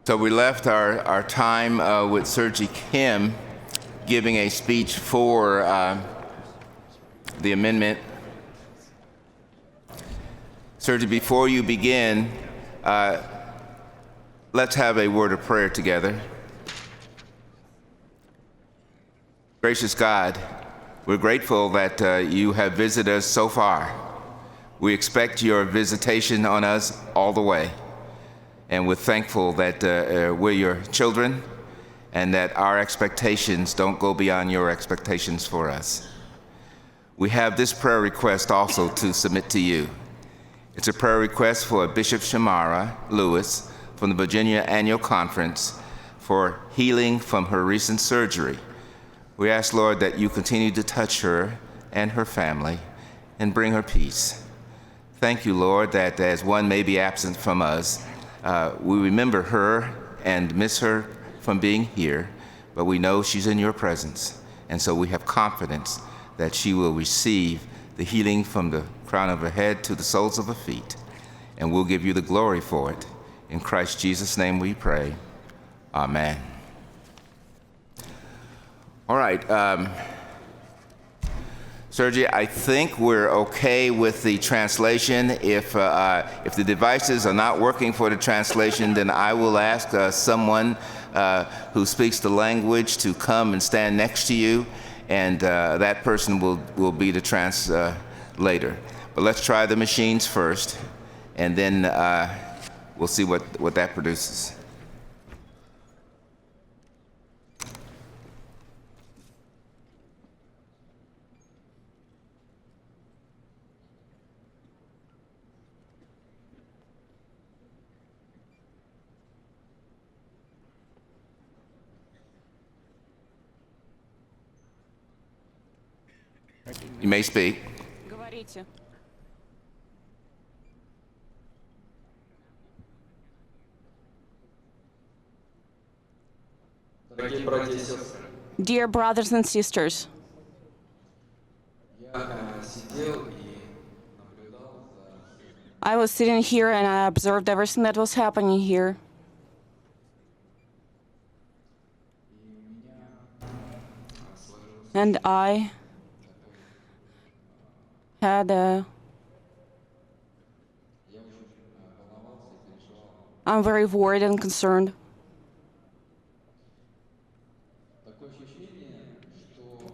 So we left our time with Sergi Kim giving a speech for the amendment. Sergi, before you begin, let's have a word of prayer together. Gracious God, we're grateful that you have visited us so far. We expect your visitation on us all the way. And we're thankful that we're your children and that our expectations don't go beyond your expectations for us. We have this prayer request also to submit to you. It's a prayer request for Bishop Shamara Lewis from the Virginia Annual Conference for healing from her recent surgery. We ask, Lord, that you continue to touch her and her family and bring her peace. Thank you, Lord, that as one may be absent from us, we remember her and miss her from being here, but we know she's in your presence. And so we have confidence that she will receive the healing from the crown of her head to the soles of her feet. And we'll give you the glory for it. In Christ Jesus' name we pray. Amen. All right. Sergi, I think we're okay with the translation. If the devices are not working for the translation, then I will ask someone who speaks the language to come and stand next to you, and that person will be the translator. But let's try the machines first, and then we'll see what that produces. You may speak. Говорите. Dear brothers and sisters, I was sitting here and I observed everything that was happening here. And I I'm very worried and concerned.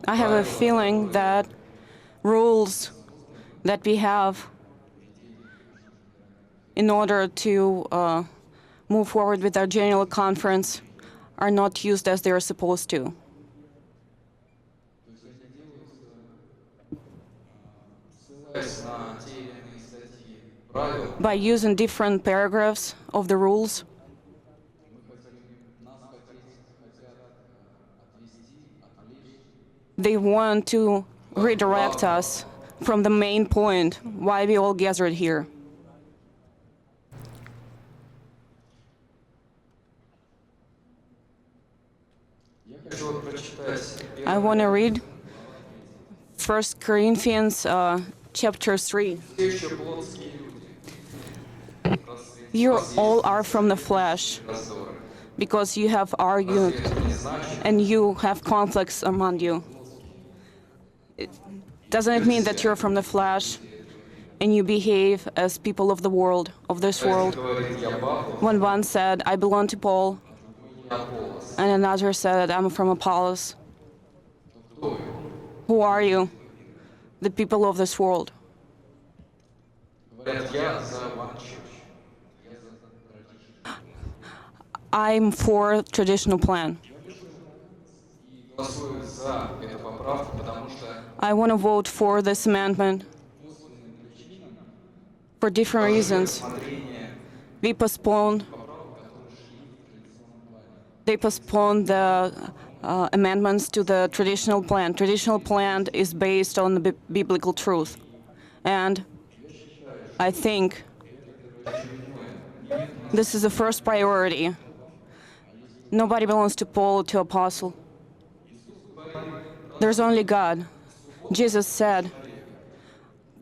I have a feeling that rules that we have in order to move forward with our general conference are not used as they are supposed to. By using different paragraphs of the rules, they want to redirect us from the main point why we all gathered here. I want to read 1 Corinthians chapter 3. You all are from the flesh, because you have argued and you have conflicts among you. Doesn't it mean that you're from the flesh and you behave as people of the world, of this world? When one said, I belong to Paul, and another said, I'm from Apollos. Who are you? The people of this world. I'm for traditional plan. I want to vote for this amendment for different reasons. They postponed the amendments to the traditional plan. Traditional plan is based on the biblical truth. And I think this is the first priority. Nobody belongs to Paul, to Apostle. There's only God. Jesus said,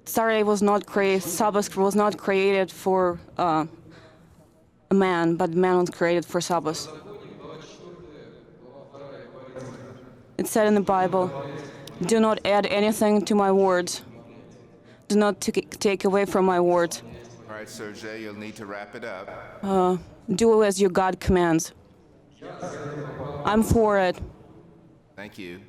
Sabbath was not created for a man, but man was created for Sabbath. It said in the Bible, do not add anything to my words. Do not take away from my words. All right, Sergey, you'll need to wrap it up. Do as your God commands. I'm for it. Thank you.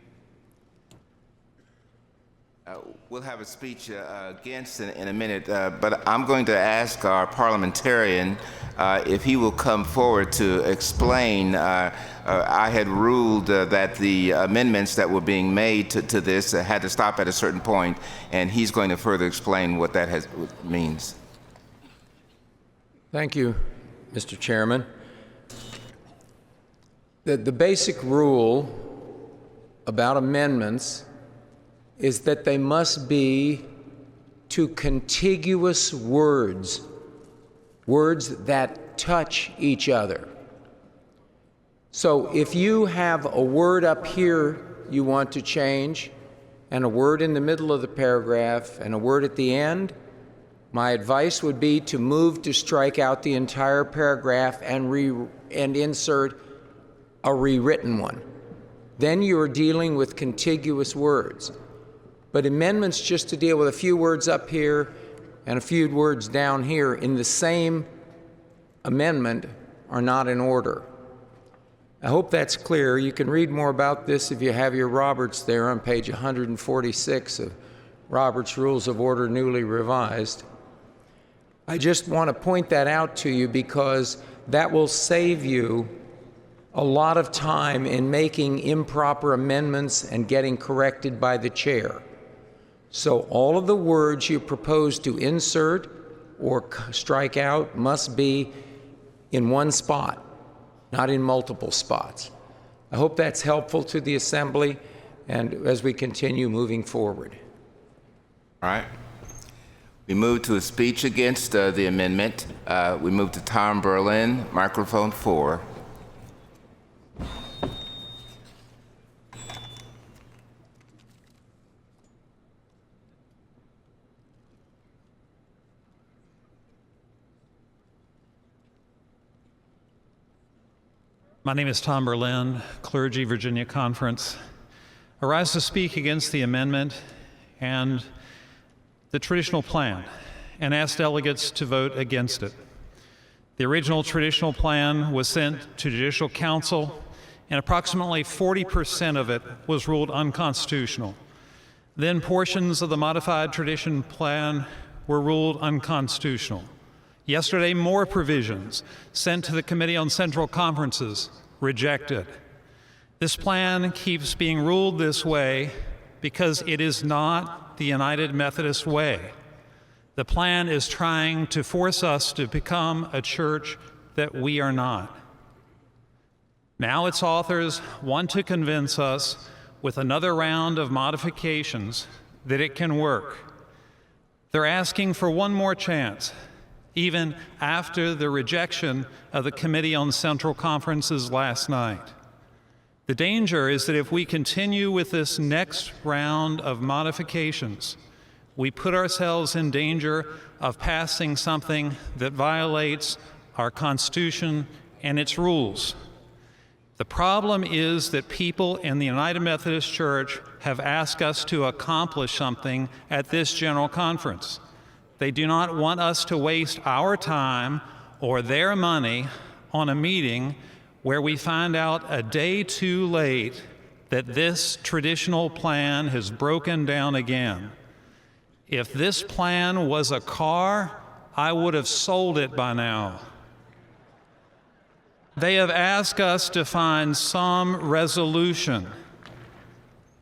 We'll have a speech against in a minute, but I'm going to ask our parliamentarian if he will come forward to explain. I had ruled that the amendments that were being made to this had to stop at a certain point, and he's going to further explain what that means. Thank you, Mr. Chairman. The basic rule about amendments is that they must be to contiguous words, words that touch each other. So if you have a word up here you want to change, and a word in the middle of the paragraph, and a word at the end, my advice would be to move to strike out the entire paragraph and insert a rewritten one. Then you're dealing with contiguous words. But amendments just to deal with a few words up here and a few words down here in the same amendment are not in order. I hope that's clear. You can read more about this if you have your Roberts there on page 146 of Robert's Rules of Order newly revised. I just want to point that out to you because that will save you a lot of time in making improper amendments and getting corrected by the chair. So all of the words you propose to insert or strike out must be in one spot, not in multiple spots. I hope that's helpful to the Assembly and as we continue moving forward. All right. We move to a speech against the amendment. We move to Tom Berlin, microphone 4. My name is Tom Berlin, Clergy, Virginia Conference. I rise to speak against the amendment and the traditional plan and ask delegates to vote against it. The original traditional plan was sent to Judicial Council, and approximately 40% of it was ruled unconstitutional. Then portions of the modified tradition plan were ruled unconstitutional. Yesterday, more provisions sent to the Committee on Central Conferences rejected. This plan keeps being ruled this way because it is not the United Methodist way. The plan is trying to force us to become a church that we are not. Now its authors want to convince us with another round of modifications that it can work. They're asking for one more chance, even after the rejection of the Committee on Central Conferences last night. The danger is that if we continue with this next round of modifications, we put ourselves in danger of passing something that violates our Constitution and its rules. The problem is that people in the United Methodist Church have asked us to accomplish something at this General Conference. They do not want us to waste our time or their money on a meeting where we find out a day too late that this traditional plan has broken down again. If this plan was a car, I would have sold it by now. They have asked us to find some resolution.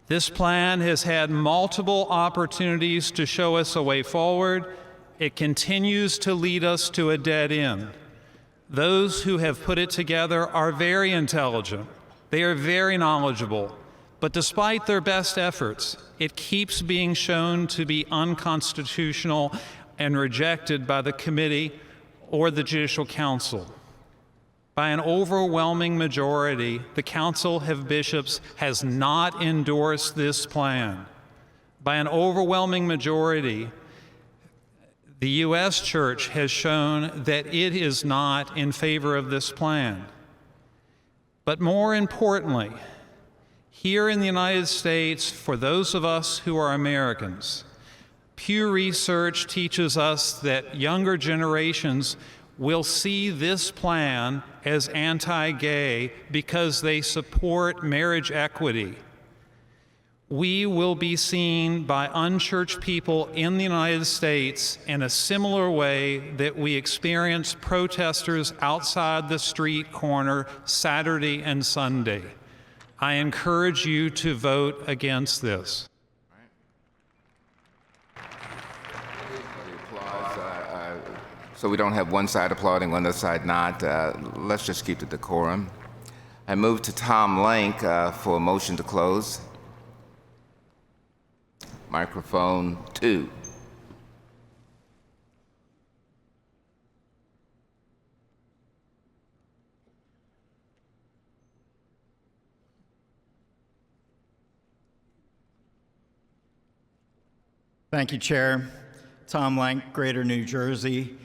This plan has had multiple opportunities to show us a way forward. It continues to lead us to a dead end. Those who have put it together are very intelligent. They are very knowledgeable. But despite their best efforts, it keeps being shown to be unconstitutional and rejected by the committee or the Judicial Council. By an overwhelming majority, the Council of Bishops has not endorsed this plan. By an overwhelming majority, The U.S. Church has shown that it is not in favor of this plan. But more importantly, here in the United States, for those of us who are Americans, Pew Research teaches us that younger generations will see this plan as anti-gay because they support marriage equity. We will be seen by unchurched people in the United States in a similar way that we experience protesters outside the street corner Saturday and Sunday. I encourage you to vote against this. So we don't have one side applauding, one other side not. Let's just keep the decorum. I move to Tom Lank for a motion to close. Microphone 2. Thank you, Chair. Tom Lank, Greater New Jersey.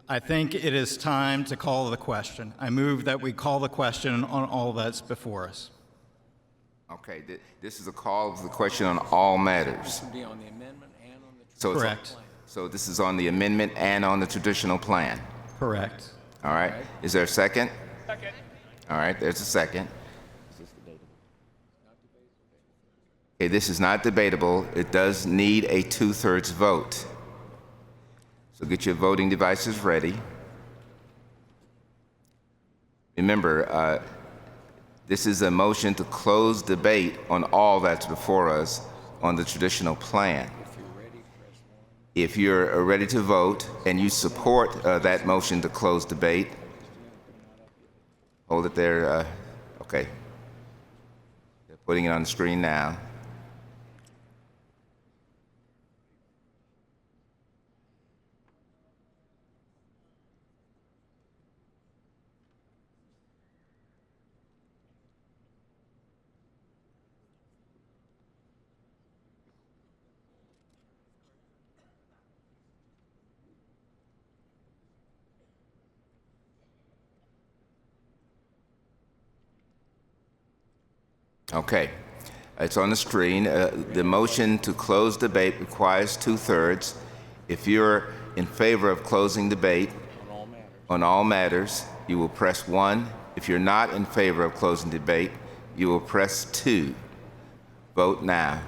I think it is time to call the question. I move that we call the question on all that's before us. Okay, this is a call of the question on all matters. Be on the amendment and on the So Correct. So this is on the amendment and on the traditional plan. Correct. All right. Is there a second? Second. All right, there's a second. Okay, this is not debatable. It does need a 2/3 vote. So get your voting devices ready. Remember, this is a motion to close debate on all that's before us on the traditional plan. If you're ready to vote and you support that motion to close debate, hold it there. Okay. They're putting it on the screen now. Okay, it's on the screen. The motion to close debate requires 2/3. If you're in favor of closing debate on all matters, you will press 1. If you're not in favor of closing debate, you will press 2. Vote now.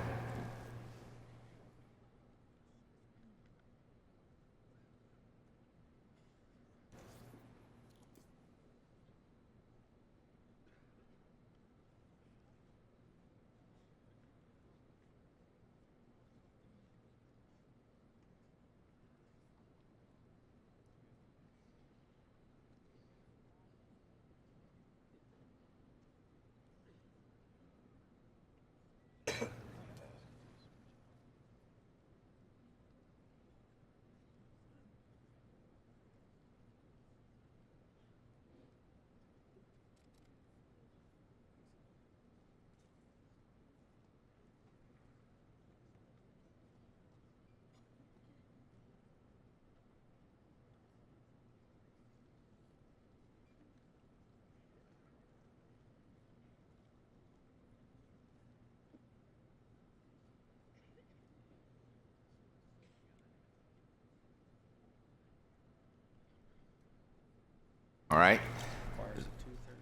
All right.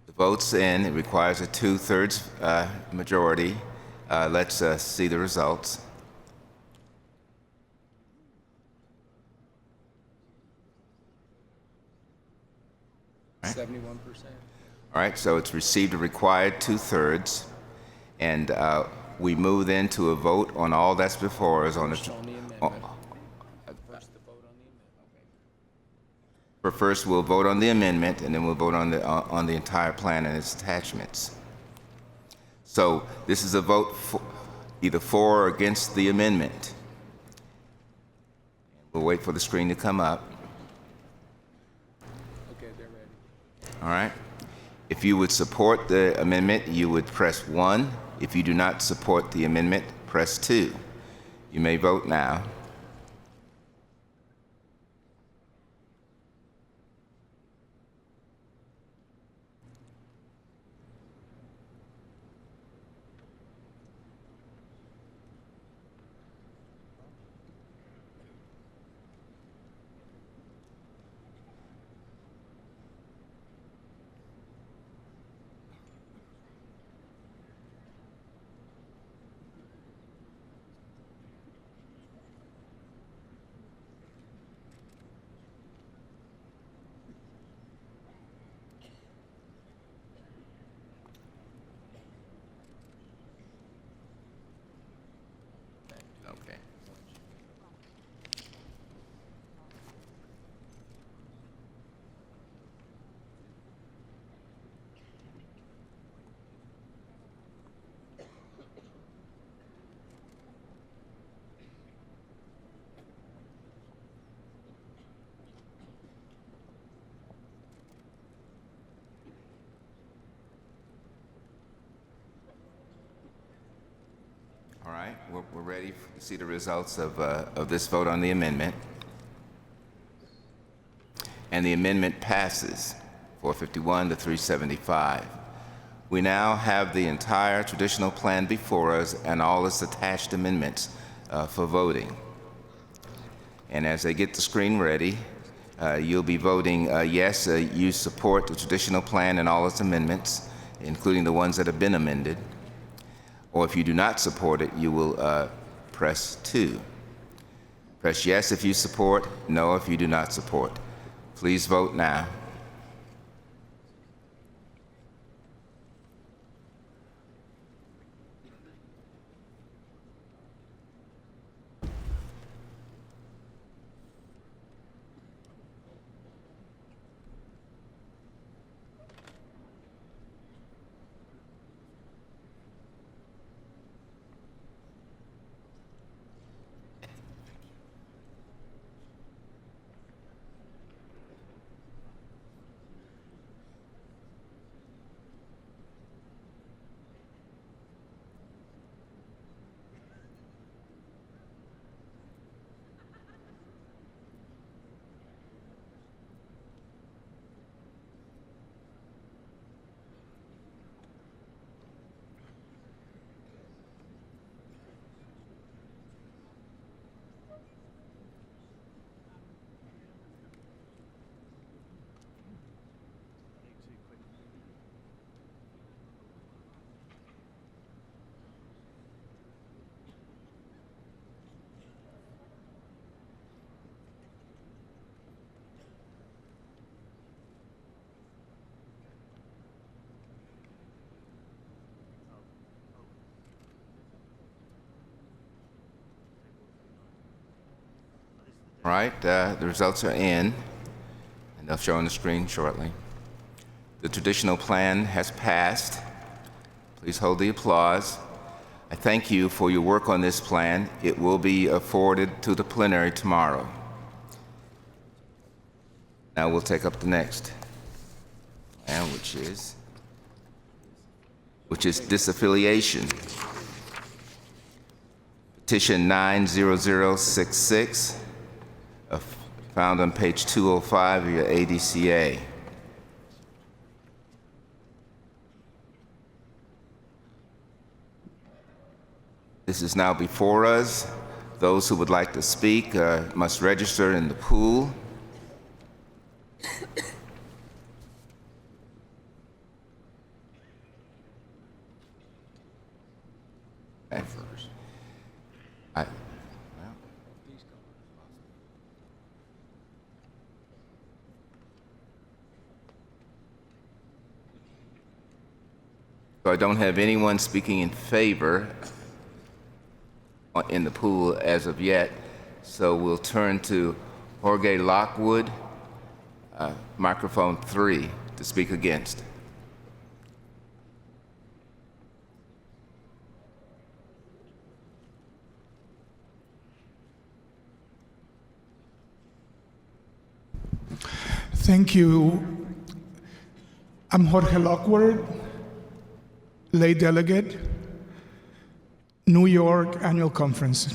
The vote's in. It requires a 2/3 majority. Let's see the results. Right. 71%. All right, so it's received a required 2/3, and we move then to a vote on all that's before us on the. First, we'll vote on the amendment, and then we'll vote on the entire plan and its attachments. So this is a vote either for or against the amendment. We'll wait for the screen to come up. Okay, they're ready. All right. If you would support the amendment, you would press 1. If you do not support the amendment, press 2. You may vote now. we're ready to see the results of this vote on the amendment. And the amendment passes 451 to 375. We now have the entire traditional plan before us and all its attached amendments for voting. And as they get the screen ready, you'll be voting yes, you support the traditional plan and all its amendments, including the ones that have been amended. Or if you do not support it, you will press 2. Press yes if you support, no if you do not support. Please vote now. All right, the results are in, and they'll show on the screen shortly. The traditional plan has passed. Please hold the applause. I thank you for your work on this plan. It will be forwarded to the plenary tomorrow. Now we'll take up the next plan, which is disaffiliation. Petition 90066. Found on page 205 of your ADCA. This is now before us. Those who would like to speak must register in the pool. At first. So I don't have anyone speaking in favor in the pool as of yet. So we'll turn to Jorge Lockwood, microphone 3, to speak against. Thank you. I'm Jorge Lockwood, lay delegate, New York Annual Conference.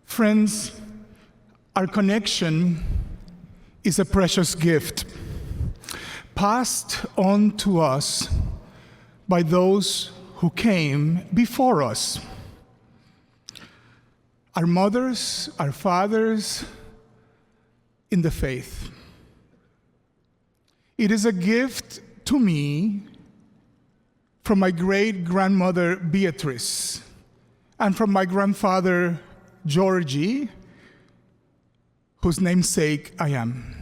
Friends, our connection is a precious gift passed on to us by those who came before us. Our mothers, our fathers in the faith. It is a gift to me from my great-grandmother Beatrice and from my grandfather Georgie, whose namesake I am.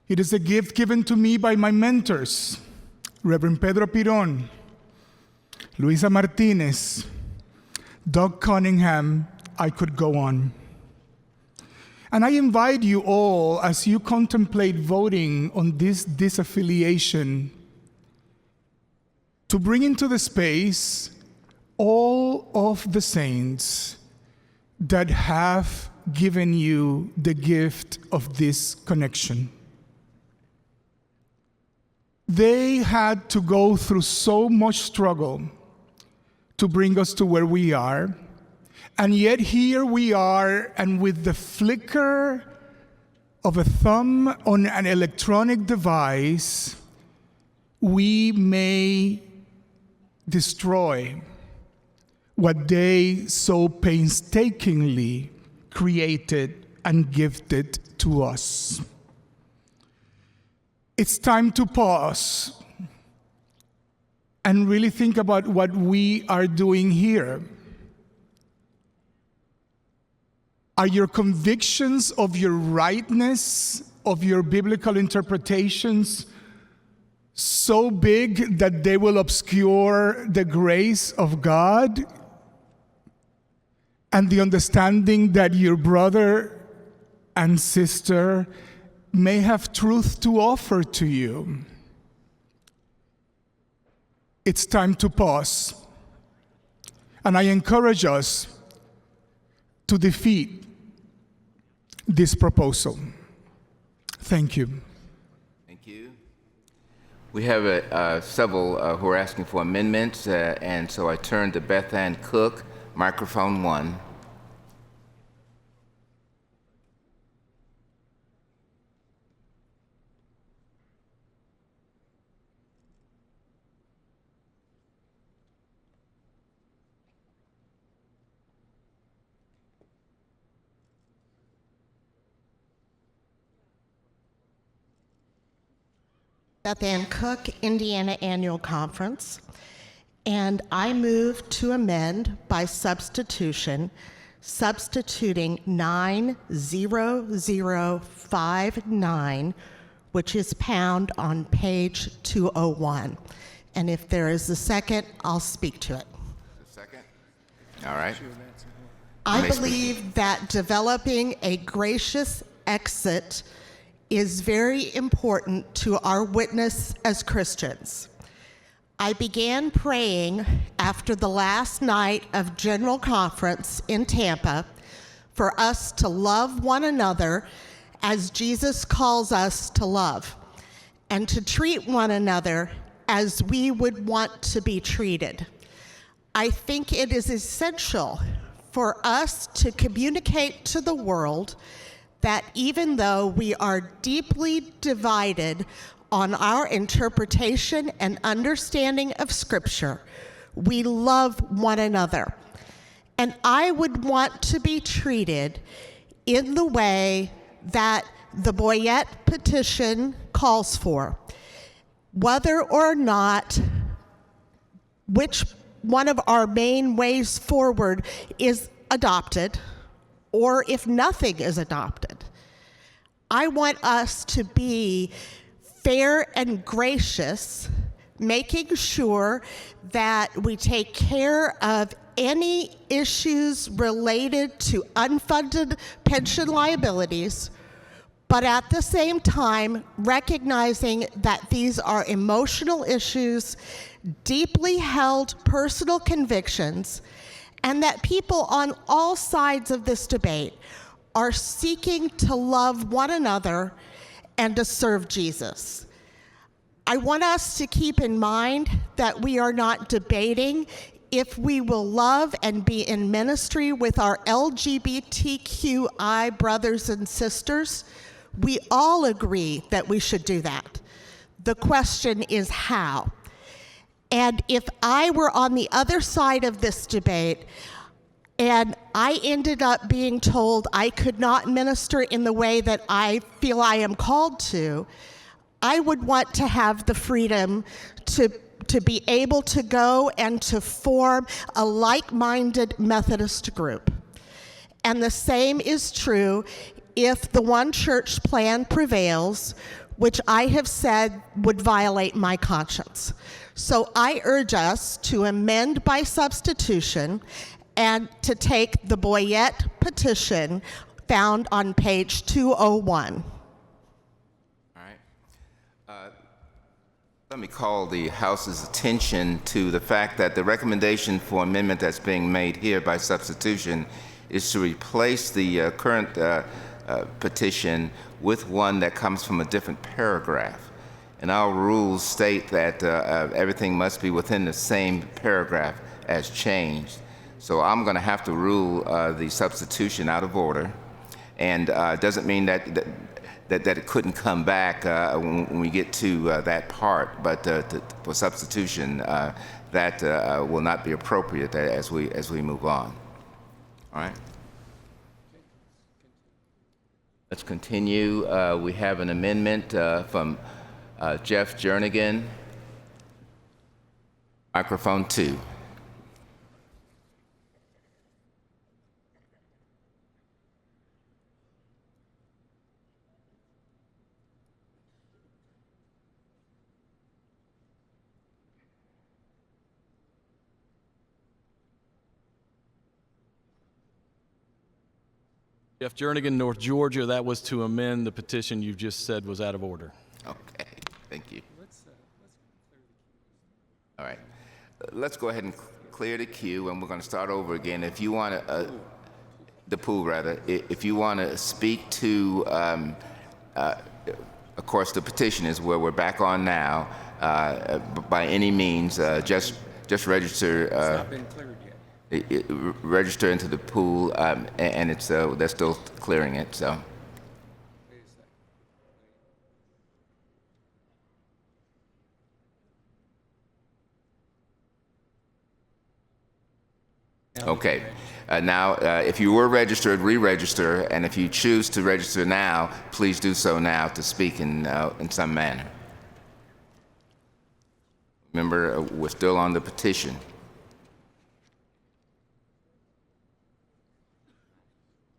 It is a gift given to me by my mentors, Reverend Pedro Piron, Luisa Martinez, Doug Cunningham. I could go on. And I invite you all, as you contemplate voting on this disaffiliation, to bring into the space all of the saints that have given you the gift of this connection. They had to go through so much struggle to bring us to where we are. And yet here we are, and with the flicker of a thumb on an electronic device, we may destroy what they so painstakingly created and gifted to us. It's time to pause and really think about what we are doing here. Are your convictions of your rightness, of your biblical interpretations, so big that they will obscure the grace of God and the understanding that your brother and sister may have truth to offer to you? It's time to pause. And I encourage us to defeat this proposal. Thank you. Thank you. We have several who are asking for amendments, and so I turn to Beth Ann Cook, microphone 1. Beth Ann Cook, Indiana Annual Conference, and I move to amend by substitution, substituting 90059, which is found on page 201. And if there is a second, I'll speak to it. Second? All right. I believe that developing a gracious exit is very important to our witness as Christians. I began praying after the last night of General Conference in Tampa for us to love one another as Jesus calls us to love, and to treat one another as we would want to be treated. I think it is essential for us to communicate to the world that even though we are deeply divided on our interpretation and understanding of Scripture, we love one another. And I would want to be treated in the way that the Boyette Petition calls for, whether or not which one of our main ways forward is adopted, or if nothing is adopted. I want us to be fair and gracious, making sure that we take care of any issues related to unfunded pension liabilities, but at the same time, recognizing that these are emotional issues, deeply held personal convictions, and that people on all sides of this debate are seeking to love one another and to serve Jesus. I want us to keep in mind that we are not debating if we will love and be in ministry with our LGBTQI brothers and sisters. We all agree that we should do that. The question is how. And if I were on the other side of this debate and I ended up being told I could not minister in the way that I feel I am called to, I would want to have the freedom to be able to go and to form a like-minded Methodist group. And the same is true if the one church plan prevails, which I have said would violate my conscience. So I urge us to amend by substitution and to take the Boyette Petition found on page 201. All right. Let me call the House's attention to the fact that the recommendation for amendment that's being made here by substitution is to replace the current petition with one that comes from a different paragraph. and our rules state that everything must be within the same paragraph as changed. So I'm going to have to rule the substitution out of order, and doesn't mean that it couldn't come back when we get to that part, but for substitution, that will not be appropriate as we move on. All right. Let's continue. We have an amendment from Jeff Jernigan, microphone 2. Jeff Jernigan, North Georgia. That was to amend the petition you just said was out of order. Okay, thank you. All right, let's go ahead and clear the queue, and we're going to start over again. If you want to, the pool rather, if you want to speak to, of course, the petition is where we're back on now. By any means, just register. It's not been cleared yet. Register into the pool, and it's they're still clearing it. So. Okay. Now, if you were registered, re-register, and if you choose to register now, please do so now to speak in some manner. Remember, we're still on the petition.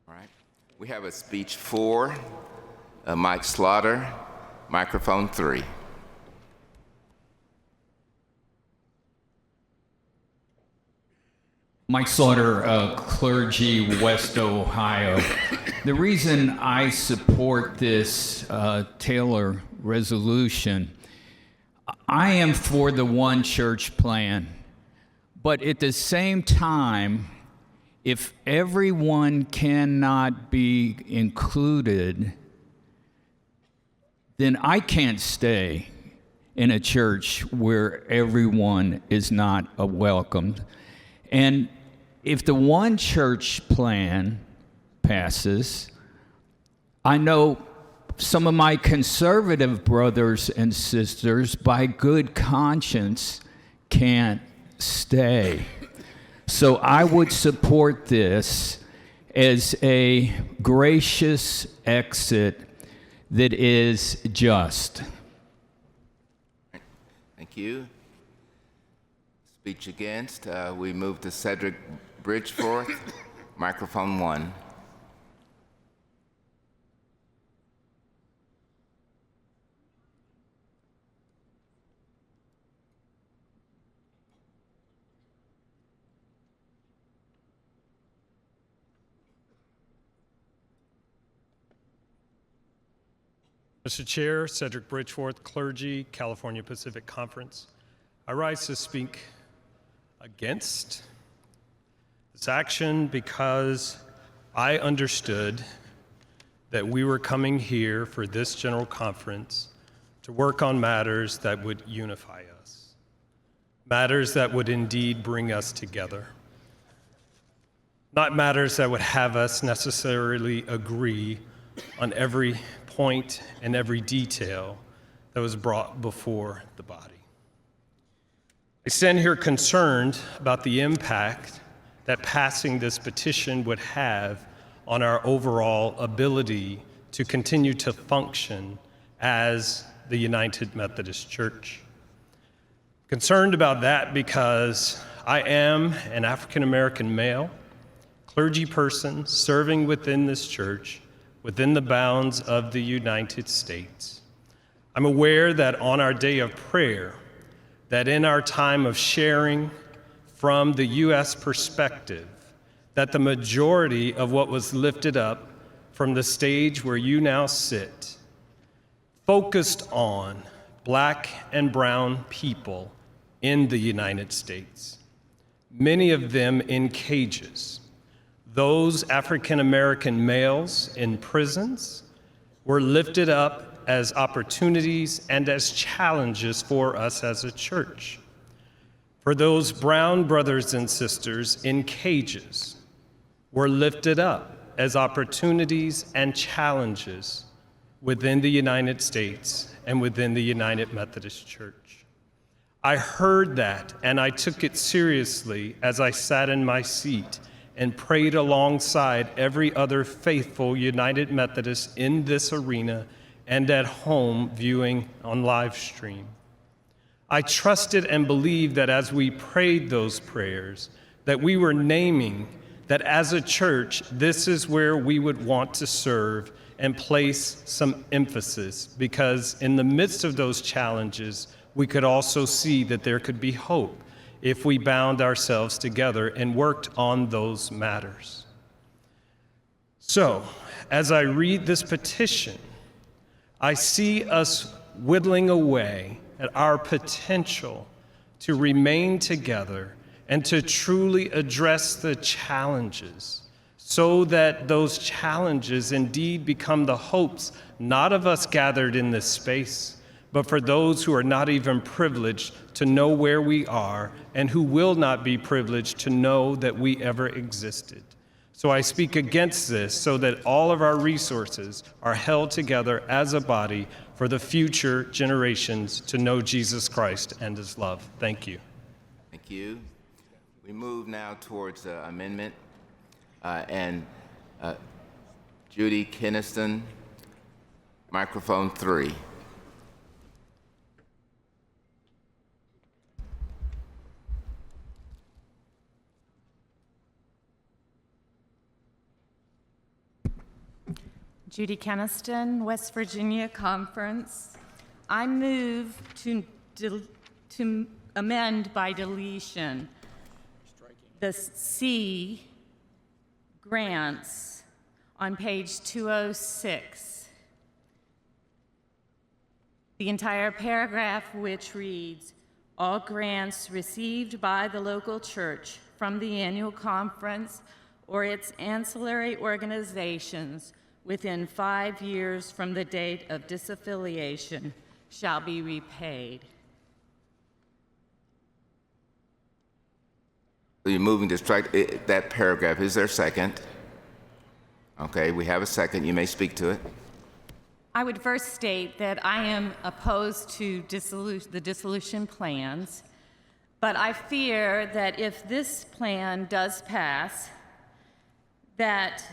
All right. We have a speech 4, Mike Slaughter, microphone 3. Mike Slaughter, Clergy, West Ohio. The reason I support this Taylor resolution, I am for the one church plan, but at the same time, if everyone cannot be included, then I can't stay in a church where everyone is not welcomed. And if the one church plan passes, I know some of my conservative brothers and sisters, by good conscience, can't stay. So I would support this as a gracious exit that is just. Thank you. Speech against. We move to Cedric Bridgeforth, microphone 1. Mr. Chair, Cedric Bridgeforth, Clergy, California Pacific Conference. I rise to speak against this action because I understood that we were coming here for this general conference to work on matters that would unify us, matters that would indeed bring us together, not matters that would have us necessarily agree on every point and every detail that was brought before the body. I stand here concerned about the impact that passing this petition would have on our overall ability to continue to function as the United Methodist Church. Concerned about that because I am an African-American male, clergy person serving within this church, within the bounds of the United States. I'm aware that on our day of prayer, that in our time of sharing from the U.S. perspective, that the majority of what was lifted up from the stage where you now sit focused on Black and brown people in the United States, many of them in cages. Those African American males in prisons were lifted up as opportunities and as challenges for us as a church. For those brown brothers and sisters in cages were lifted up as opportunities and challenges within the United States and within the United Methodist Church. I heard that and I took it seriously as I sat in my seat and prayed alongside every other faithful United Methodist in this arena and at home viewing on live stream. I trusted and believed that as we prayed those prayers, that we were naming that as a church, this is where we would want to serve and place some emphasis, because in the midst of those challenges, we could also see that there could be hope if we bound ourselves together and worked on those matters. So, as I read this petition, I see us whittling away at our potential to remain together and to truly address the challenges so that those challenges indeed become the hopes not of us gathered in this space, but for those who are not even privileged to know where we are and who will not be privileged to know that we ever existed. So I speak against this so that all of our resources are held together as a body for the future generations to know Jesus Christ and his love. Thank you. Thank you. We move now towards amendment. Judy Keniston, microphone 3. Judy Keniston, West Virginia Conference. I move to amend by deletion the C grants on page 206. The entire paragraph, which reads, all grants received by the local church from the annual conference or its ancillary organizations within 5 years from the date of disaffiliation shall be repaid. So you're moving to strike that paragraph. Is there a second? Okay, we have a second. You may speak to it. I would first state that I am opposed to the dissolution plans, but I fear that if this plan does pass, that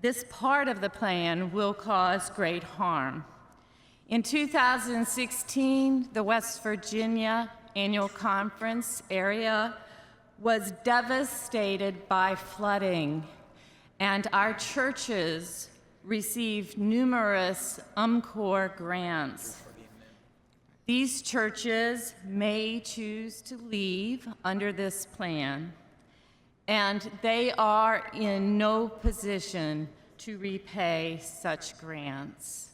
this part of the plan will cause great harm. In 2016, the West Virginia Annual Conference area was devastated by flooding, and our churches received numerous UMCOR grants. These churches may choose to leave under this plan, and they are in no position to repay such grants.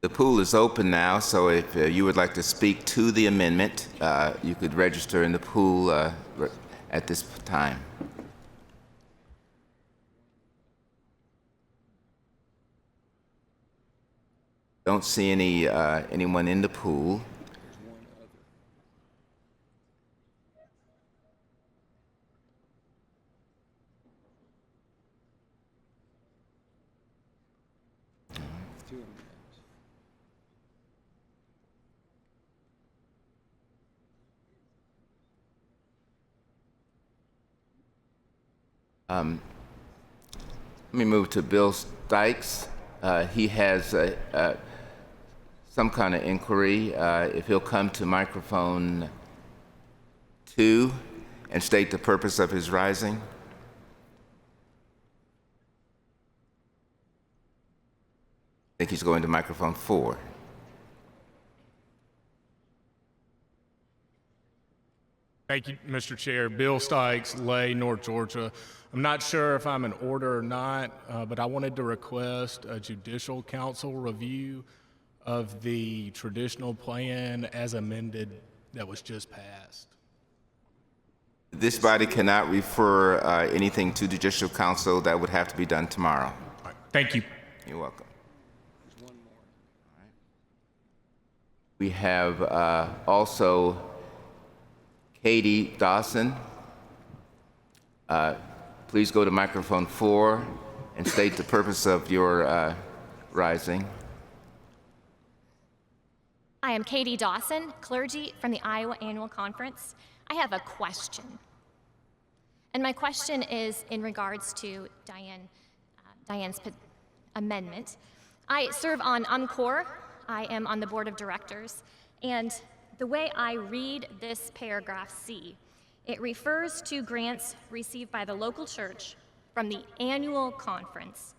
The pool is open now, so if you would like to speak to the amendment, you could register in the pool at this time. Don't see anyone in the pool. Let me move to Bill Stykes. He has some kind of inquiry. If he'll come to microphone 2 and state the purpose of his rising. I think he's going to microphone 4. Thank you, Mr. Chair. Bill Stykes, Lay, North Georgia. I'm not sure if I'm in order or not, but I wanted to request a judicial council review of the traditional plan as amended that was just passed. This body cannot refer anything to Judicial Council. That would have to be done tomorrow. Thank you. You're welcome. We have also Katie Dawson. Please go to microphone 4 and state the purpose of your rising. I am Katie Dawson, clergy from the Iowa Annual Conference. I have a question. And my question is in regards to Diane's amendment. I serve on UMCOR. I am on the board of directors. And the way I read this paragraph C, it refers to grants received by the local church from the annual conference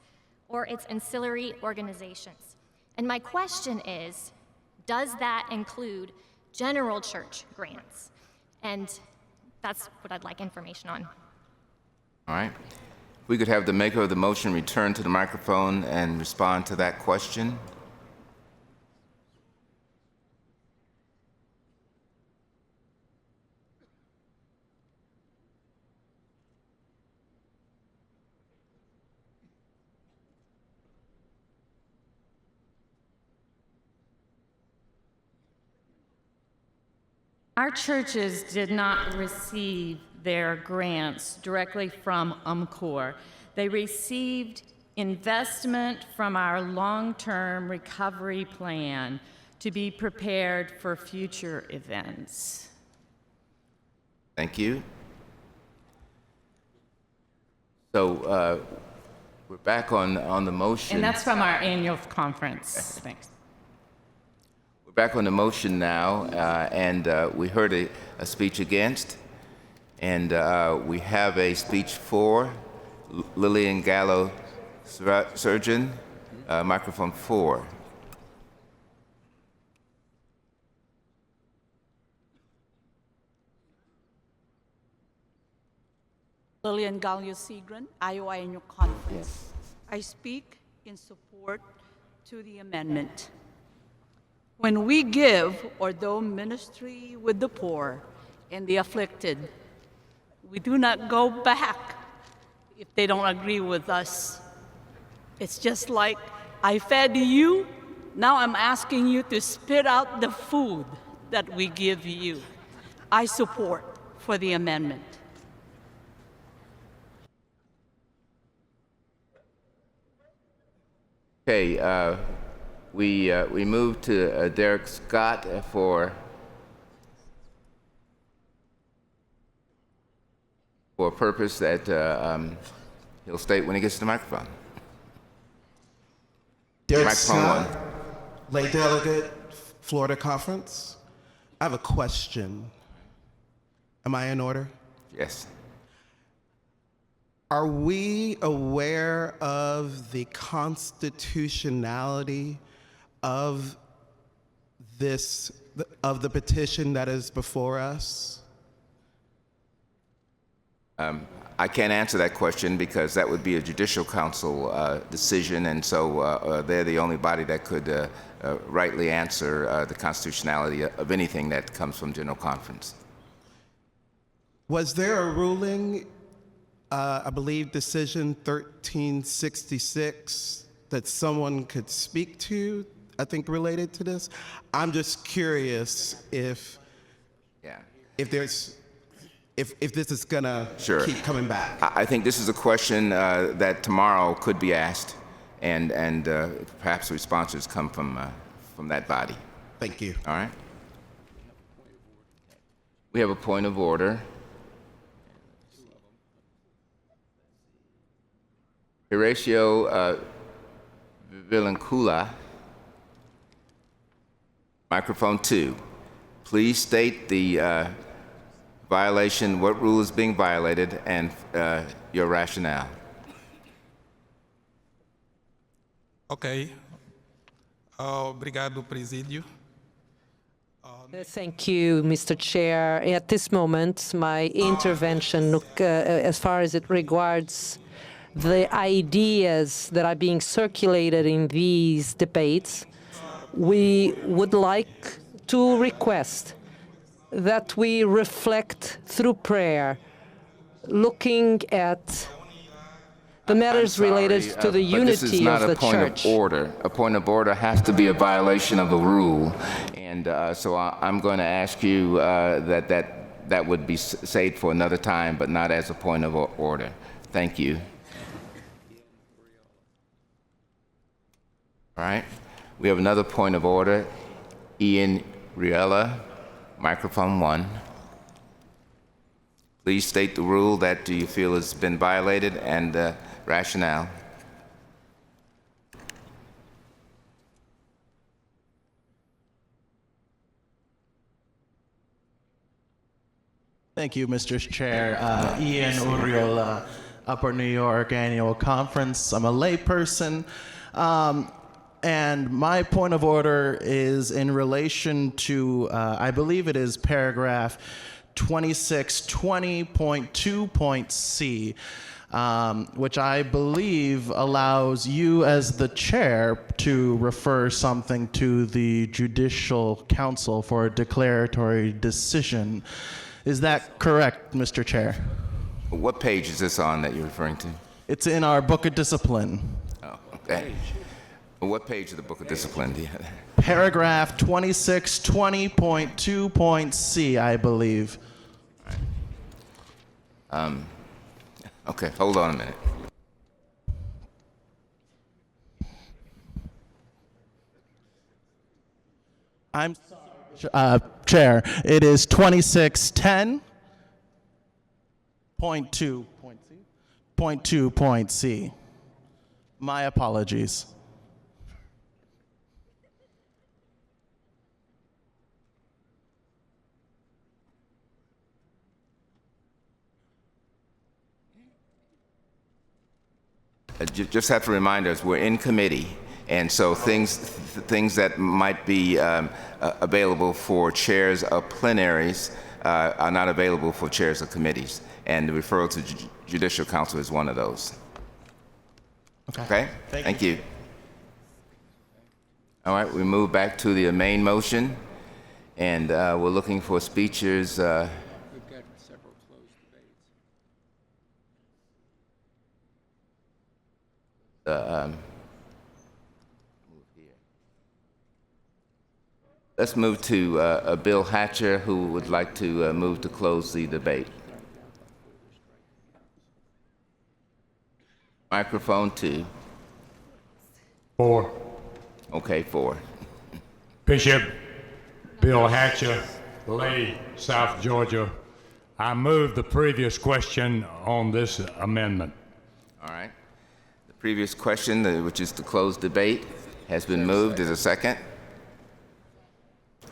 or its ancillary organizations. And my question is, does that include general church grants? And that's what I'd like information on. All right. If we could have the maker of the motion return to the microphone and respond to that question. Our churches did not receive their grants directly from UMCOR. They received investment from our long-term recovery plan to be prepared for future events. Thank you. So we're back on the motion. And that's from our annual conference. Thanks. We're back on the motion now, and we heard a speech against, and we have a speech for. Lillian Gallo, surgeon, microphone 4. Lillian Gallo Segrin, Iowa Annual Conference. I speak in support to the amendment. When we give or do ministry with the poor and the afflicted, we do not go back if they don't agree with us. It's just like I fed you, now I'm asking you to spit out the food that we give you. I support for the amendment. Okay, we move to Derek Scott for a purpose that he'll state when he gets to the microphone. Derek Microphone Scott, 1. lay delegate, Florida Conference. I have a question. Am I in order? Yes. Are we aware of the constitutionality of the petition that is before us? I can't answer that question because that would be a Judicial Council decision, and so they're the only body that could rightly answer the constitutionality of anything that comes from General Conference. Was there a ruling, I believe decision 1366, that someone could speak to, I think related to this? I'm just curious if this is gonna keep coming back. I think this is a question that tomorrow could be asked, and perhaps responses come from that body. Thank you. All right. We have a point of order. Horatio Villancula, microphone 2. Please state the violation, what rule is being violated, and your rationale. Ok. Obrigado, presídio. Thank you, Mr. Chair. At this moment, my intervention, as far as it regards the ideas that are being circulated in these debates, we would like to request that we reflect through prayer, looking at the matters related to the unity of the church. This is not a point of order. A point of order has to be a violation of a rule. And so I'm going to ask you that would be saved for another time, but not as a point of order. Thank you. All right. We have another point of order. Ian Riella, microphone 1. Please state the rule that you feel has been violated and rationale. Thank you, Mr. Chair. Ian Uriola, Upper New York Annual Conference. I'm a layperson. And my point of order is in relation to, I believe it is paragraph 2620.2.c, which I believe allows you as the chair to refer something to the Judicial Council for a declaratory decision. Is that correct, Mr. Chair? What page is this on that you're referring to? It's in our Book of Discipline. Oh, okay. What page of the Book of Discipline do you have? Paragraph 2620.2.c, I believe. Okay, hold on a minute. I'm sorry, Chair. It is 2610.2.c. My apologies. Just have to remind us, we're in committee, and so things that might be available for chairs of plenaries are not available for chairs of committees, and the referral to Judicial Council is one of those. Okay? Thank you. All right, we move back to the main motion, and we're looking for speeches. Let's move to Bill Hatcher, who would like to move to close the debate. Microphone 2. 4. Okay, 4. Bishop Bill Hatcher, Lay, South Georgia. I move the previous question on this amendment. All right. The previous question, which is to close debate, has been moved. Is a second?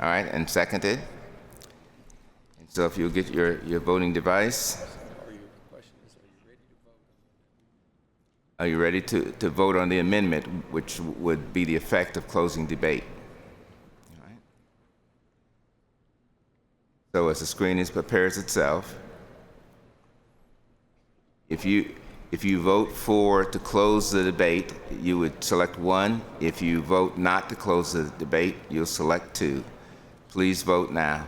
All right, and seconded. And so if you'll get your voting device. Are you ready to vote on the amendment, which would be the effect of closing debate? All right. So as the screen prepares itself, if you vote for to close the debate, you would select 1. If you vote not to close the debate, you'll select 2. Please vote now.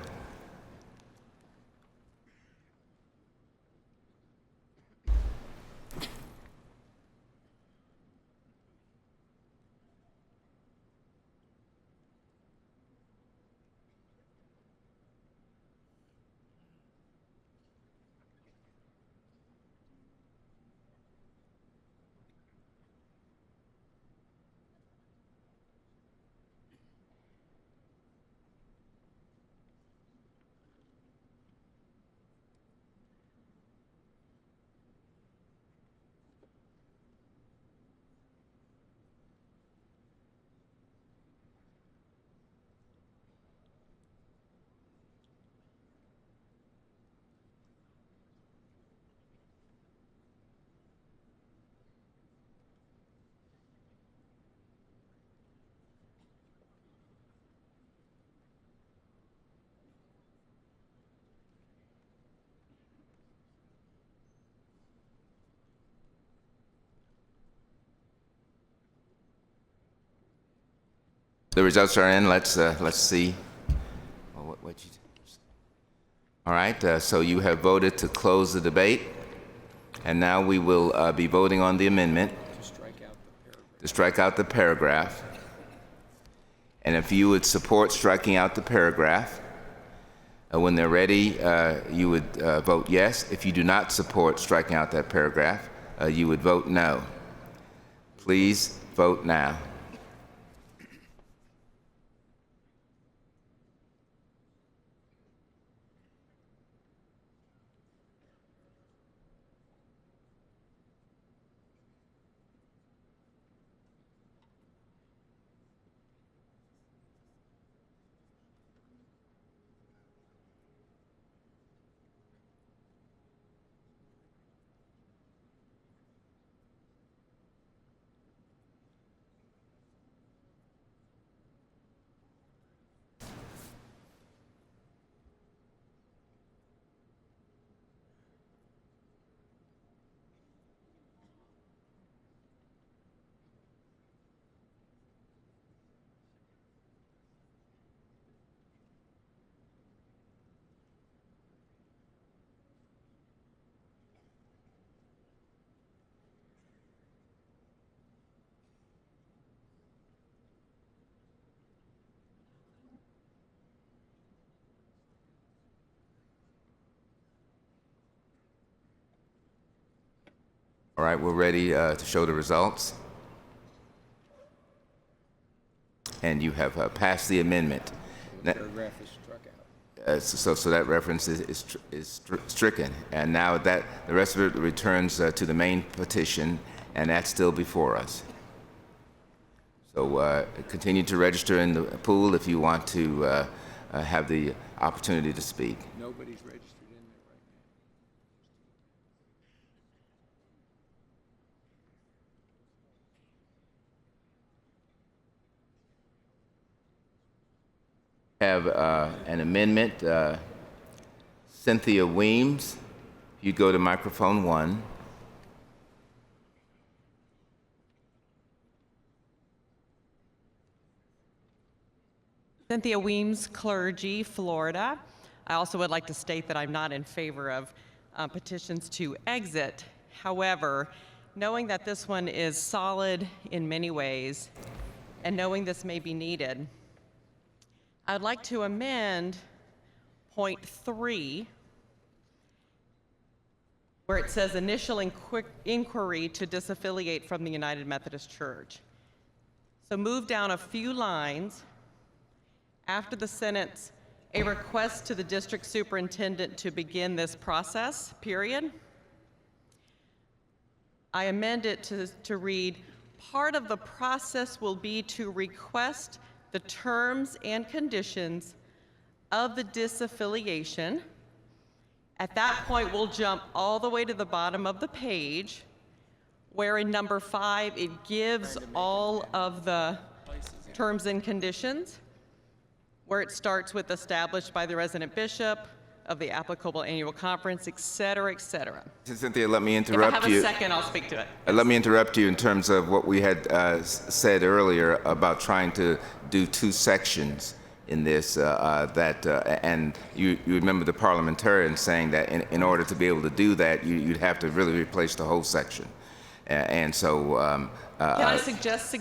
The results are in. Let's see. All right, so you have voted to close the debate, and now we will be voting on the amendment to strike out the paragraph. And if you would support striking out the paragraph, when they're ready, you would vote yes. If you do not support striking out that paragraph, you would vote no. Please vote now. All right, we're ready to show the results. And you have passed the amendment. Now, so that reference is stricken. And now that the rest of it returns to the main petition, and that's still before us. So continue to register in the pool if you want to have the opportunity to speak. Nobody's registered in there Have an amendment. Cynthia Weems, you go to microphone 1. Cynthia Weems, clergy, Florida. I also would like to state that I'm not in favor of petitions to exit. However, knowing that this one is solid in many ways, and knowing this may be needed, I'd like to amend point 3, where it says initial inquiry to disaffiliate from the United Methodist Church. So move down a few lines after the sentence, a request to the district superintendent to begin this process, period. I amend it to read, part of the process will be to request the terms and conditions of the disaffiliation. At that point, we'll jump all the way to the bottom of the page, where in number 5, it gives all of the terms and conditions, where it starts with established by the resident bishop of the applicable annual conference, et cetera, et cetera. Cynthia, let me interrupt you. If I have a second, I'll speak to it. Let me interrupt you in terms of what we had said earlier about trying to do 2 sections in this, and you remember the parliamentarian saying that in order to be able to do that, you'd have to really replace the whole section. And so... Can I suggest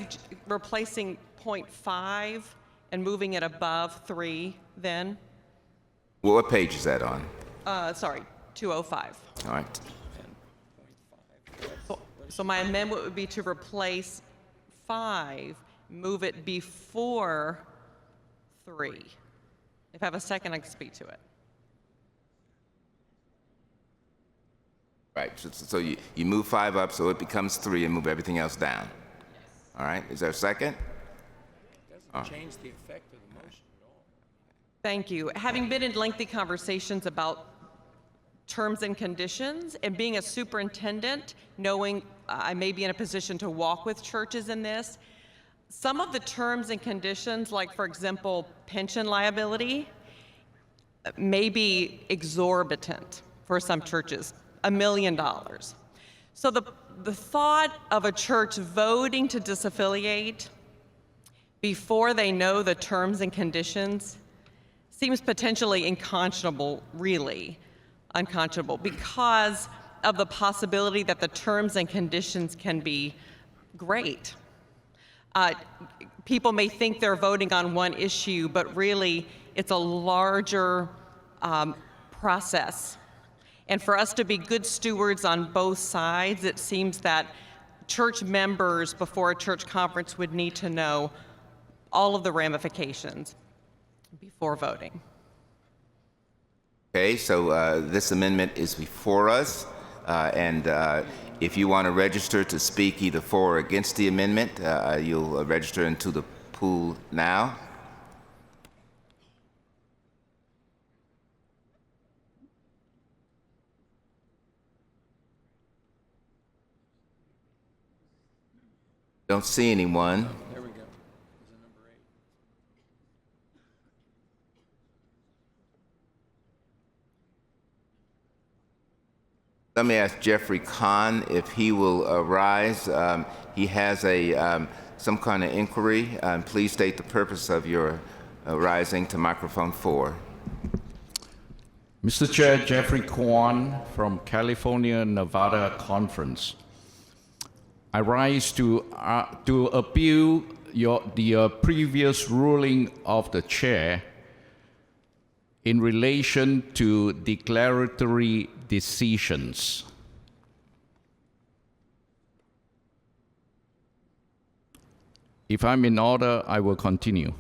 replacing point 5 and moving it above 3 then? Well, what page is that on? Sorry, 205. All right. So my amendment would be to replace 5, move it before 3. If I have a second, I can speak to it. Right, so you move 5 up so it becomes 3 and move everything else down. Yes. All right, is there a second? Doesn't change the effect of the motion at all. Thank you. Having been in lengthy conversations about terms and conditions, and being a superintendent, knowing I may be in a position to walk with churches in this, some of the terms and conditions, like for example, pension liability, may be exorbitant for some churches, $1 million. So the thought of a church voting to disaffiliate before they know the terms and conditions seems potentially unconscionable, really unconscionable, because of the possibility that the terms and conditions can be great. People may think they're voting on one issue, but really it's a larger process. And for us to be good stewards on both sides, it seems that church members before a church conference would need to know all of the ramifications before voting. Okay, so this amendment is before us, and if you want to register to speak either for or against the amendment, you'll register into the pool now. Don't see anyone. There we go. Let me ask Jeffrey Kahn if he will rise. He has some kind of inquiry. Please state the purpose of your rising to microphone 4. Mr. Chair, Jeffrey Kwan from California, Nevada Conference. I rise to appeal the previous ruling of the chair in relation to declaratory decisions. If I'm in order, I will continue.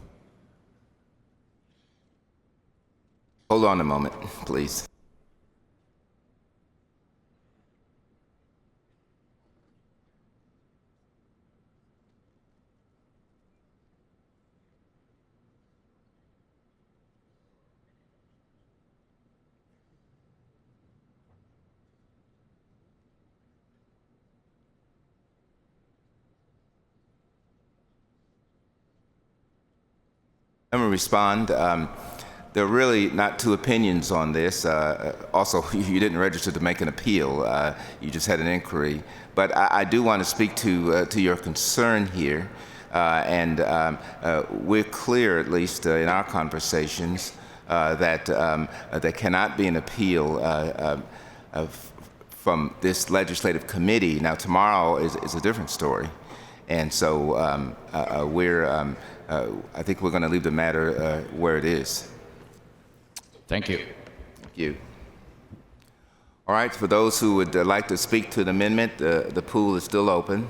Hold on a moment, please. I'm going to respond. There are really not two opinions on this. Also, you didn't register to make an appeal. You just had an inquiry. But I do want to speak to your concern here. And we're clear, at least in our conversations, that there cannot be an appeal from this legislative committee. Now, tomorrow is a different story. And so I think we're going to leave the matter where it is. Thank you. Thank you. All right, for those who would like to speak to the amendment, the pool is still open.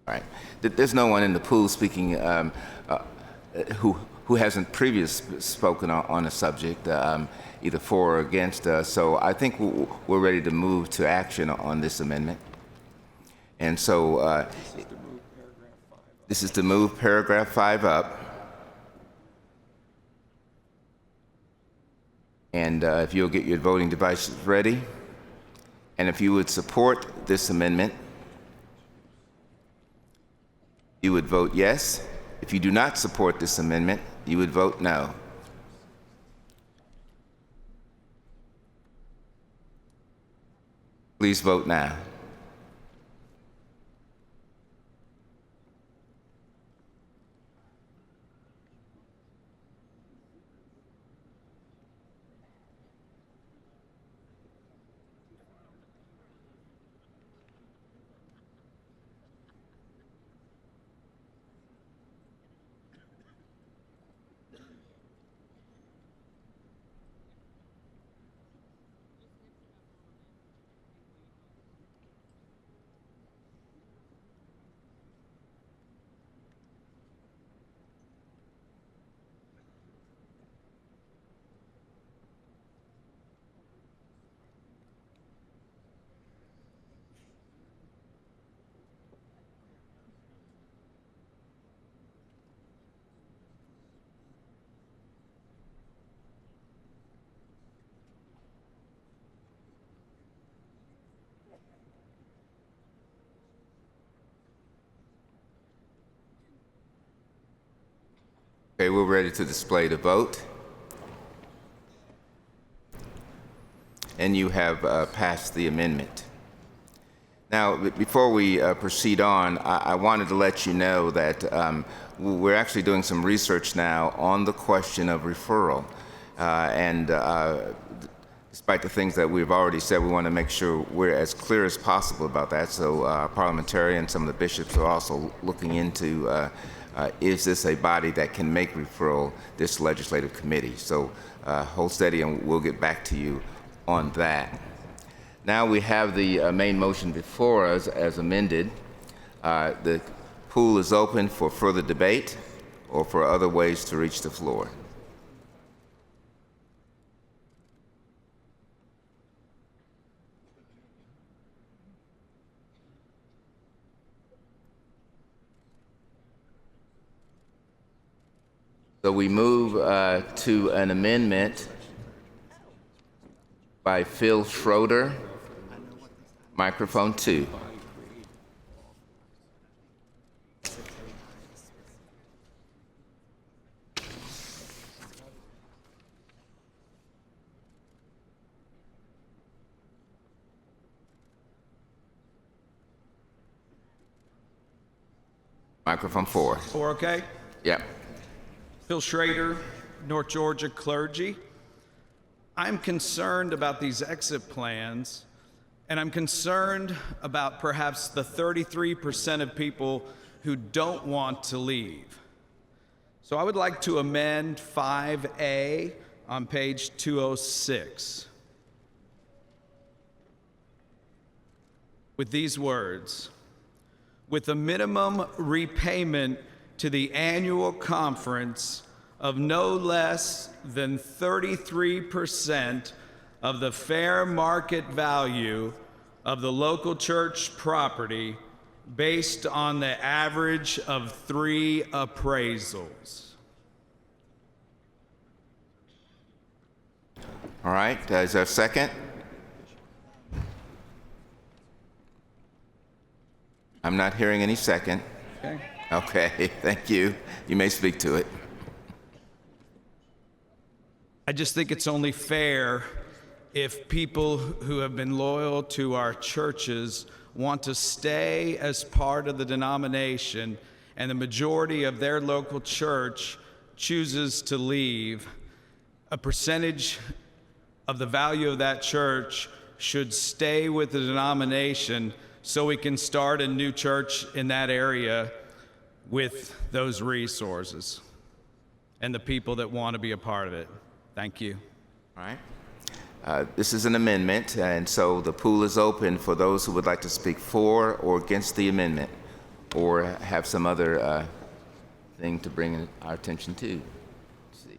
All right. There's no one in the pool speaking who hasn't previously spoken on the subject, either for or against. So I think we're ready to move to action on this amendment. And so this is to move paragraph 5 up. And if you'll get your voting devices ready. And if you would support this amendment, you would vote yes. If you do not support this amendment, you would vote no. Please vote now. Okay, we're ready to display the vote. And you have passed the amendment. Now, before we proceed on, I wanted to let you know that we're actually doing some research now on the question of referral. Despite the things that we've already said, we want to make sure we're as clear as possible about that. So our parliamentarians, some of the bishops are also looking into is this a body that can make referral this legislative committee? So hold steady and we'll get back to you on that. Now we have the main motion before us as amended. The pool is open for further debate or for other ways to reach the floor. So we move to an amendment by Phil Schroeder, microphone 2. Microphone 4. 4, okay? Yep. Phil Schrader, North Georgia clergy. I'm concerned about these exit plans, and I'm concerned about perhaps the 33% of people who don't want to leave. So I would like to amend 5A on page 206 with these words: with a minimum repayment to the annual conference of no less than 33% of the fair market value of the local church property based on the average of 3 appraisals. All right, is there a second? I'm not hearing any second. Okay. Okay, thank you. You may speak to it. I just think it's only fair if people who have been loyal to our churches want to stay as part of the denomination and the majority of their local church chooses to leave, a percentage of the value of that church should stay with the denomination so we can start a new church in that area with those resources and the people that want to be a part of it. Thank you. All right. This is an amendment, and so the pool is open for those who would like to speak for or against the amendment or have some other thing to bring our attention to. Let's see.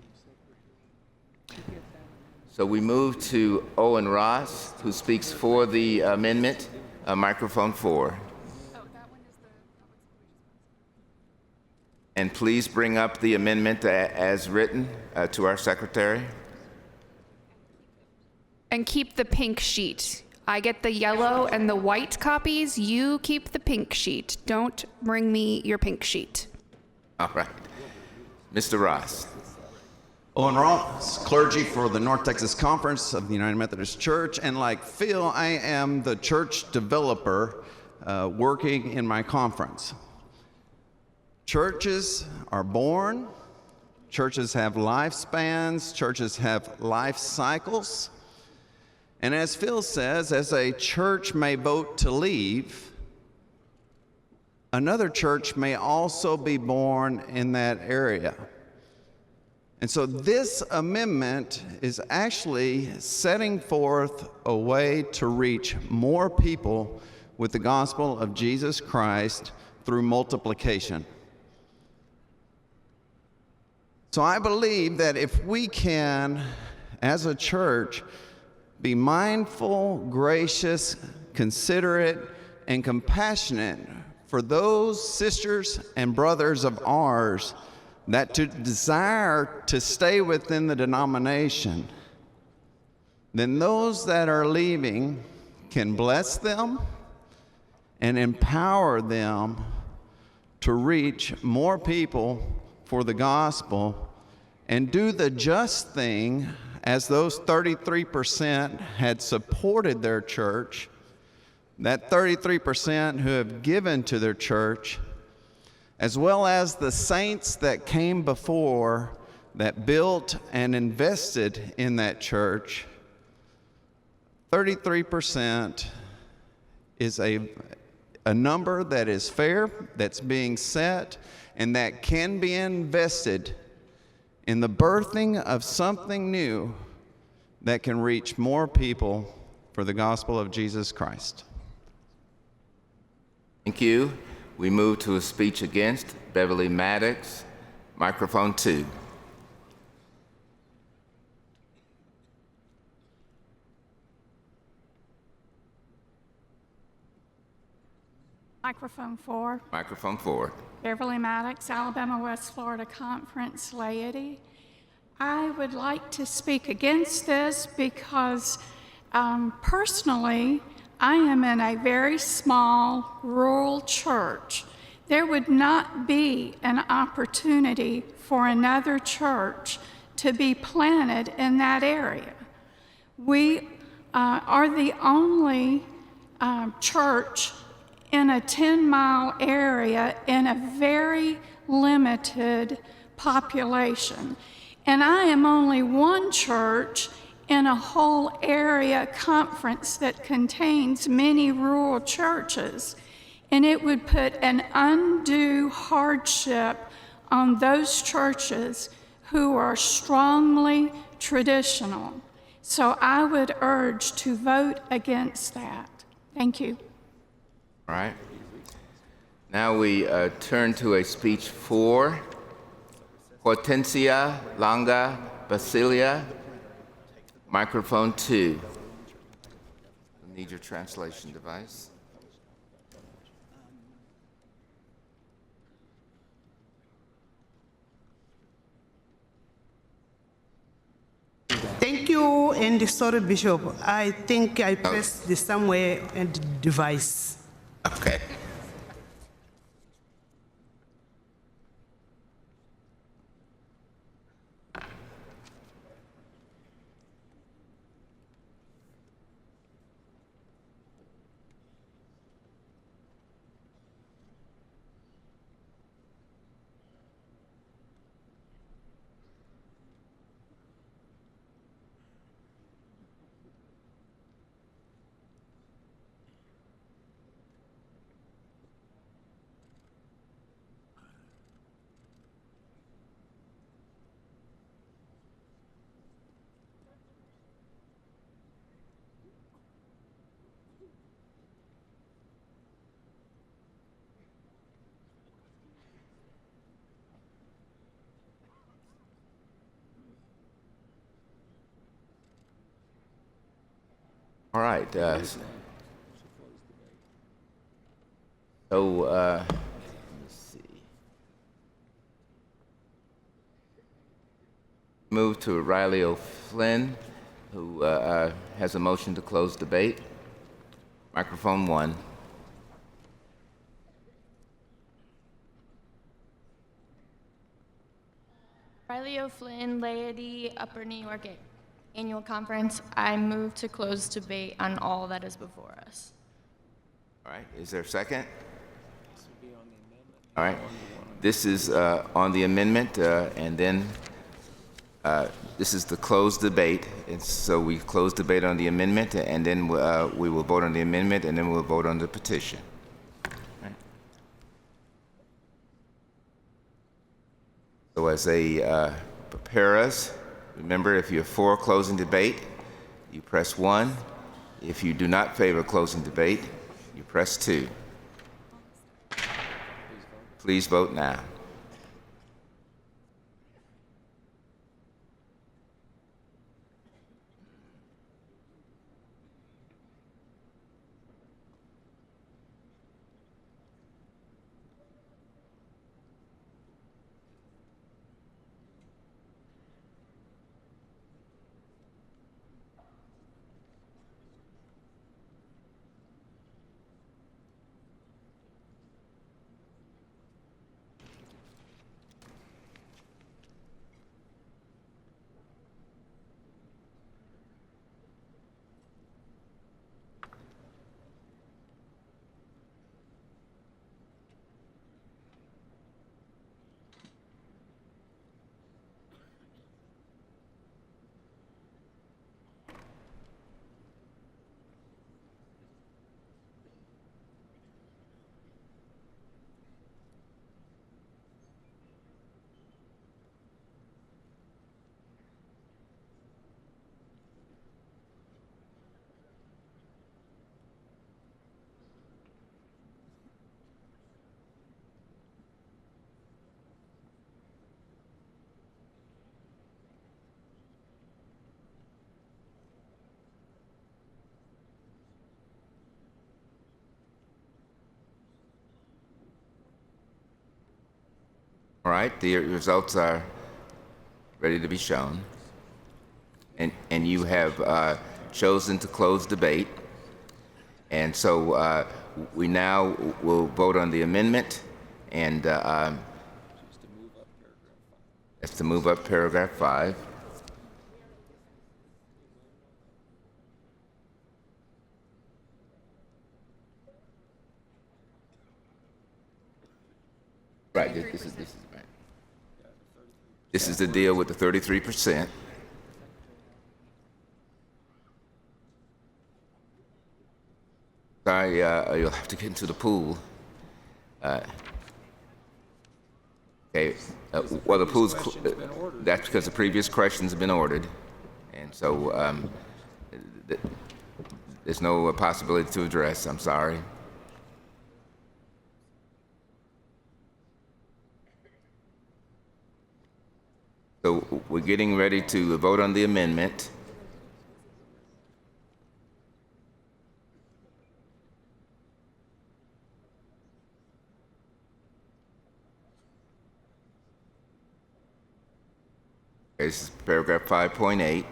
So we move to Owen Ross, who speaks for the amendment, microphone 4. And please bring up the amendment as written to our secretary. And keep the pink sheet I get the yellow and the white copies. You keep the pink sheet. Don't bring me your pink sheet. All right. Mr. Ross. Owen Ross, clergy for the North Texas Conference of the United Methodist Church, and like Phil, I am the church developer working in my conference. Churches are born, churches have lifespans, churches have life cycles, and as Phil says, as a church may vote to leave, another church may also be born in that area. And so this amendment is actually setting forth a way to reach more people with the gospel of Jesus Christ through multiplication. So I believe that if we can, as a church, be mindful, gracious, considerate, and compassionate for those sisters and brothers of ours that desire to stay within the denomination, then those that are leaving can bless them and empower them to reach more people for the gospel and do the just thing as those 33% had supported their church, that 33% who have given to their church, as well as the saints that came before that built and invested in that church. 33% is a number that is fair, that's being set, and that can be invested in the birthing of something new that can reach more people for the gospel of Jesus Christ. Thank you. We move to a speech against. Beverly Maddox, microphone 2. Microphone 4. Microphone 4. Beverly Maddox, Alabama West Florida Conference laity. I would like to speak against this because personally, I am in a very small rural church. There would not be an opportunity for another church to be planted in that area. We are the only church in a 10-mile area in a very limited population. And I am only one church in a whole area conference that contains many rural churches, and it would put an undue hardship on those churches who are strongly traditional. So I would urge to vote against that. Thank you. All right. Now we turn to a speech for Hortensia Langa Basilia. Microphone 2. I need your translation device. Thank you, and sorry, Bishop. I think I pressed the somewhere and device. Okay. All right. Let's see. Move to Riley O'Flynn, who has a motion to close debate. Microphone 1. Riley O'Flynn, Laity, Upper New York Annual Conference. I move to close debate on all that is before us. All right, is there a second? All right, this is on the amendment, and then this is the closed debate. And so we close debate on the amendment, and then we will vote on the amendment, and then we'll vote on the petition. So as they prepare us, remember, if you're for closing debate, you press 1. If you do not favor closing debate, you press 2. Please vote now. All right, the results are ready to be shown. And you have chosen to close debate. And so we now will vote on the amendment, and that's to move up paragraph 5. Right, this is right. This is the deal with the 33%. Sorry, you'll have to get into the pool. Okay, well, the pool's, that's because the previous questions have been ordered. And so there's no possibility to address, I'm sorry. So we're getting ready to vote on the amendment. This is paragraph 5.8,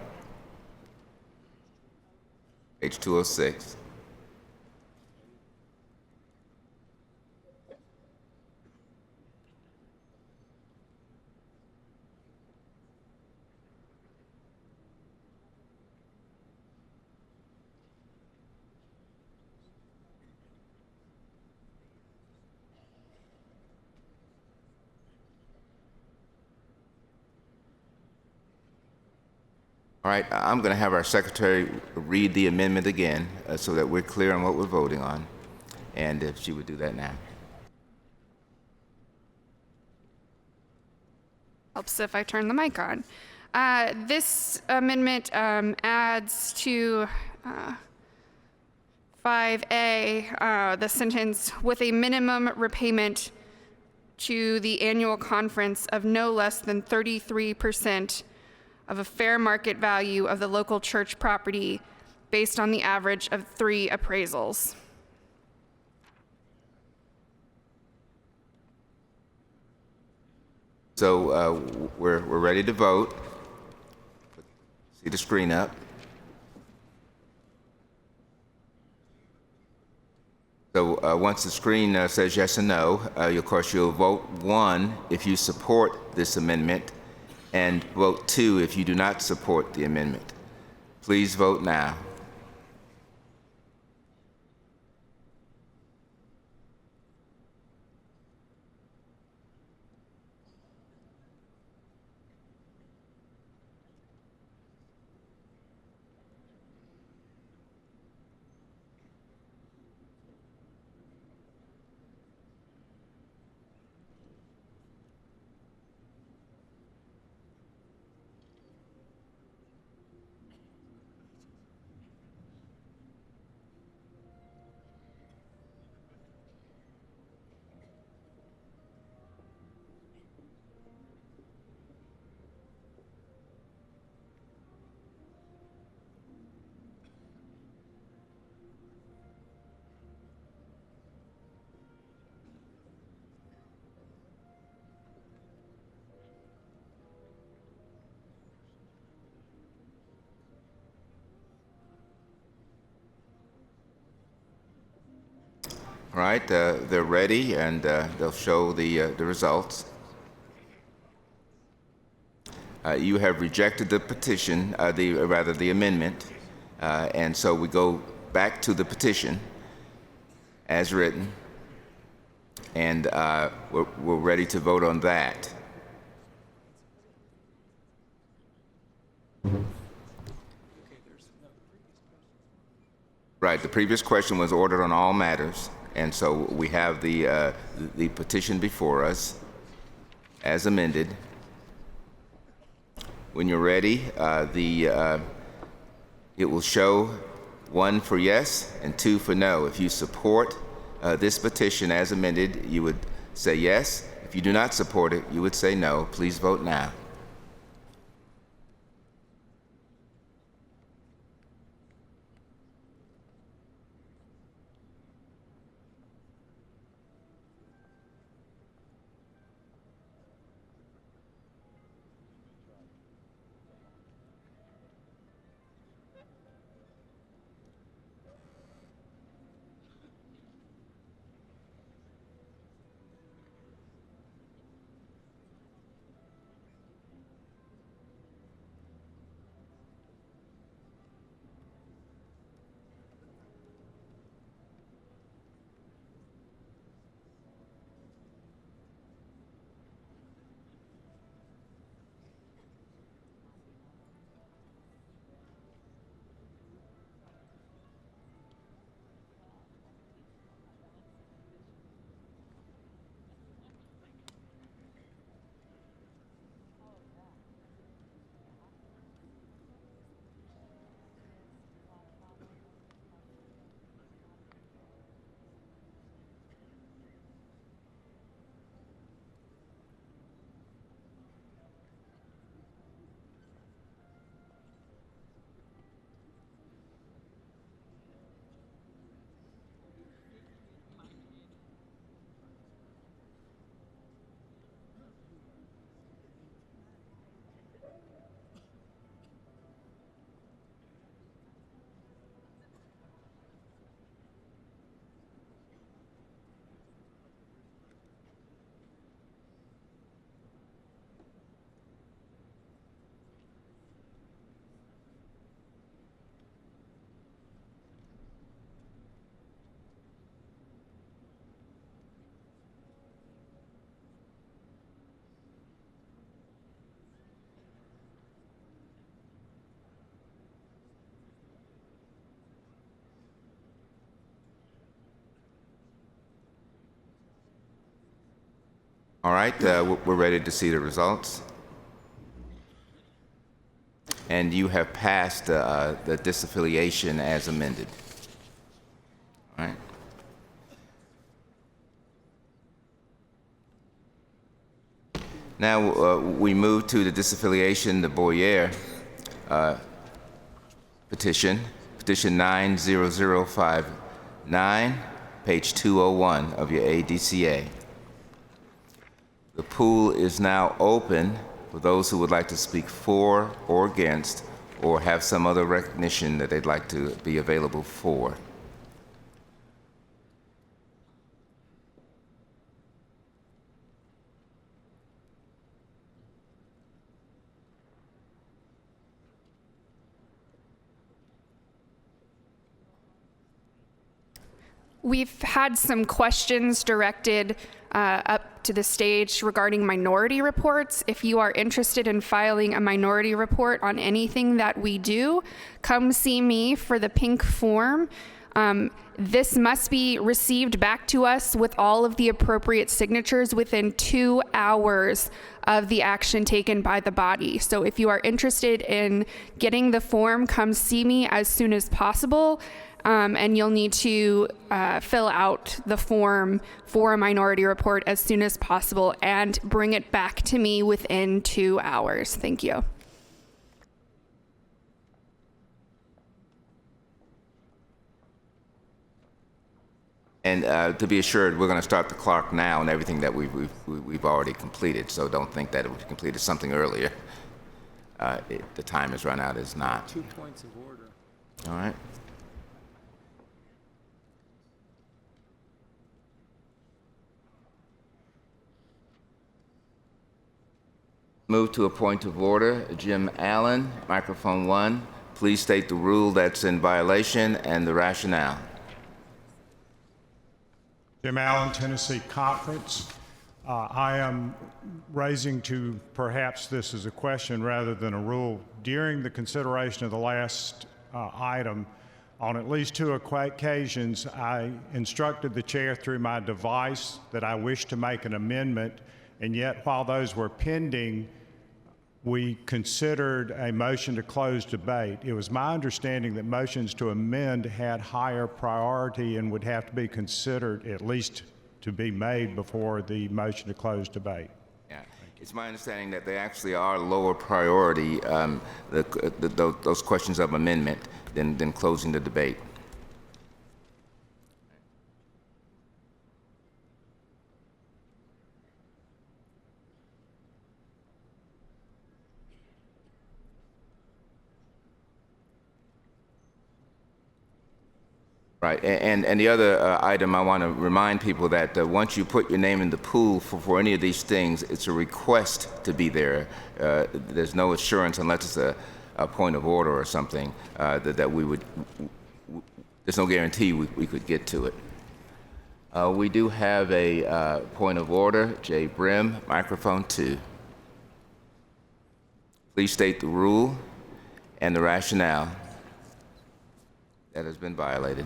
page 206. All right, I'm going to have our secretary read the amendment again so that we're clear on what we're voting on. And if she would do that now. Helps if I turn the mic on. This amendment adds to 5A the sentence with a minimum repayment to the annual conference of no less than 33% of a fair market value of the local church property based on the average of 3 appraisals. So we're ready to vote. See the screen up. So once the screen says yes or no, of course you'll vote 1 if you support this amendment and vote 2 if you do not support the amendment. Please vote now. All right, they're ready, and they'll show the results. You have rejected the petition, the amendment, and so we go back to the petition as written, and we're ready to vote on that. Right, the previous question was ordered on all matters. And so we have the petition before us as amended. When you're ready, it will show 1 for yes and 2 for no. If you support this petition as amended, you would say yes. If you do not support it, you would say no. Please vote now. All right, we're ready to see the results. And you have passed the disaffiliation as amended. All right. Now we move to the disaffiliation, the Boyer petition, petition 90059, page 201 of your ADCA. The pool is now open for those who would like to speak for or against or have some other recognition that they'd like to be available for. We've had some questions directed up to the stage regarding minority reports. If you are interested in filing a minority report on anything that we do, come see me for the pink form. This must be received back to us with all of the appropriate signatures within 2 hours of the action taken by the body. So if you are interested in getting the form, come see me as soon as possible. And you'll need to fill out the form for a minority report as soon as possible and bring it back to me within 2 hours. Thank you. And to be assured, we're going to start the clock now on everything that we've already completed. So don't think that it was completed something earlier. The time has run out. It's not. 2 points of order. All right. Move to a point of order. Jim Allen, microphone 1. Please state the rule that's in violation and the rationale. Jim Allen, Tennessee Conference. I am raising to perhaps this as a question rather than a rule. During the consideration of the last item, on at least 2 occasions, I instructed the chair through my device that I wished to make an amendment, and yet while those were pending, we considered a motion to close debate. It was my understanding that motions to amend had higher priority and would have to be considered, at least to be made, before the motion to close debate. Yeah, it's my understanding that they actually are lower priority, those questions of amendment, than closing the debate. Right, and the other item, I want to remind people that once you put your name in the pool for any of these things, it's a request to be there. There's no assurance unless it's a point of order or something that we would, there's no guarantee we could get to it. We do have a point of order. Jay Brim, microphone 2. Please state the rule and the rationale that has been violated.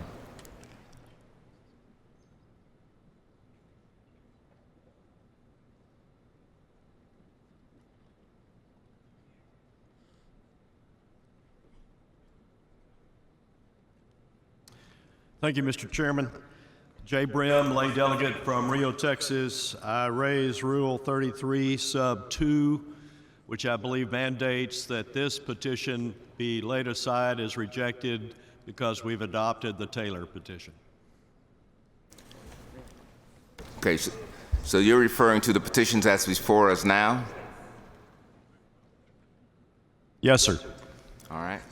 Thank you, Mr. Chairman. Jay Brim, lay delegate from Rio, Texas. I raise Rule 33, Sub 2, which I believe mandates that this petition be laid aside as rejected because we've adopted the Taylor petition. Okay, so you're referring to the petitions as before us now? Yes, sir. All right.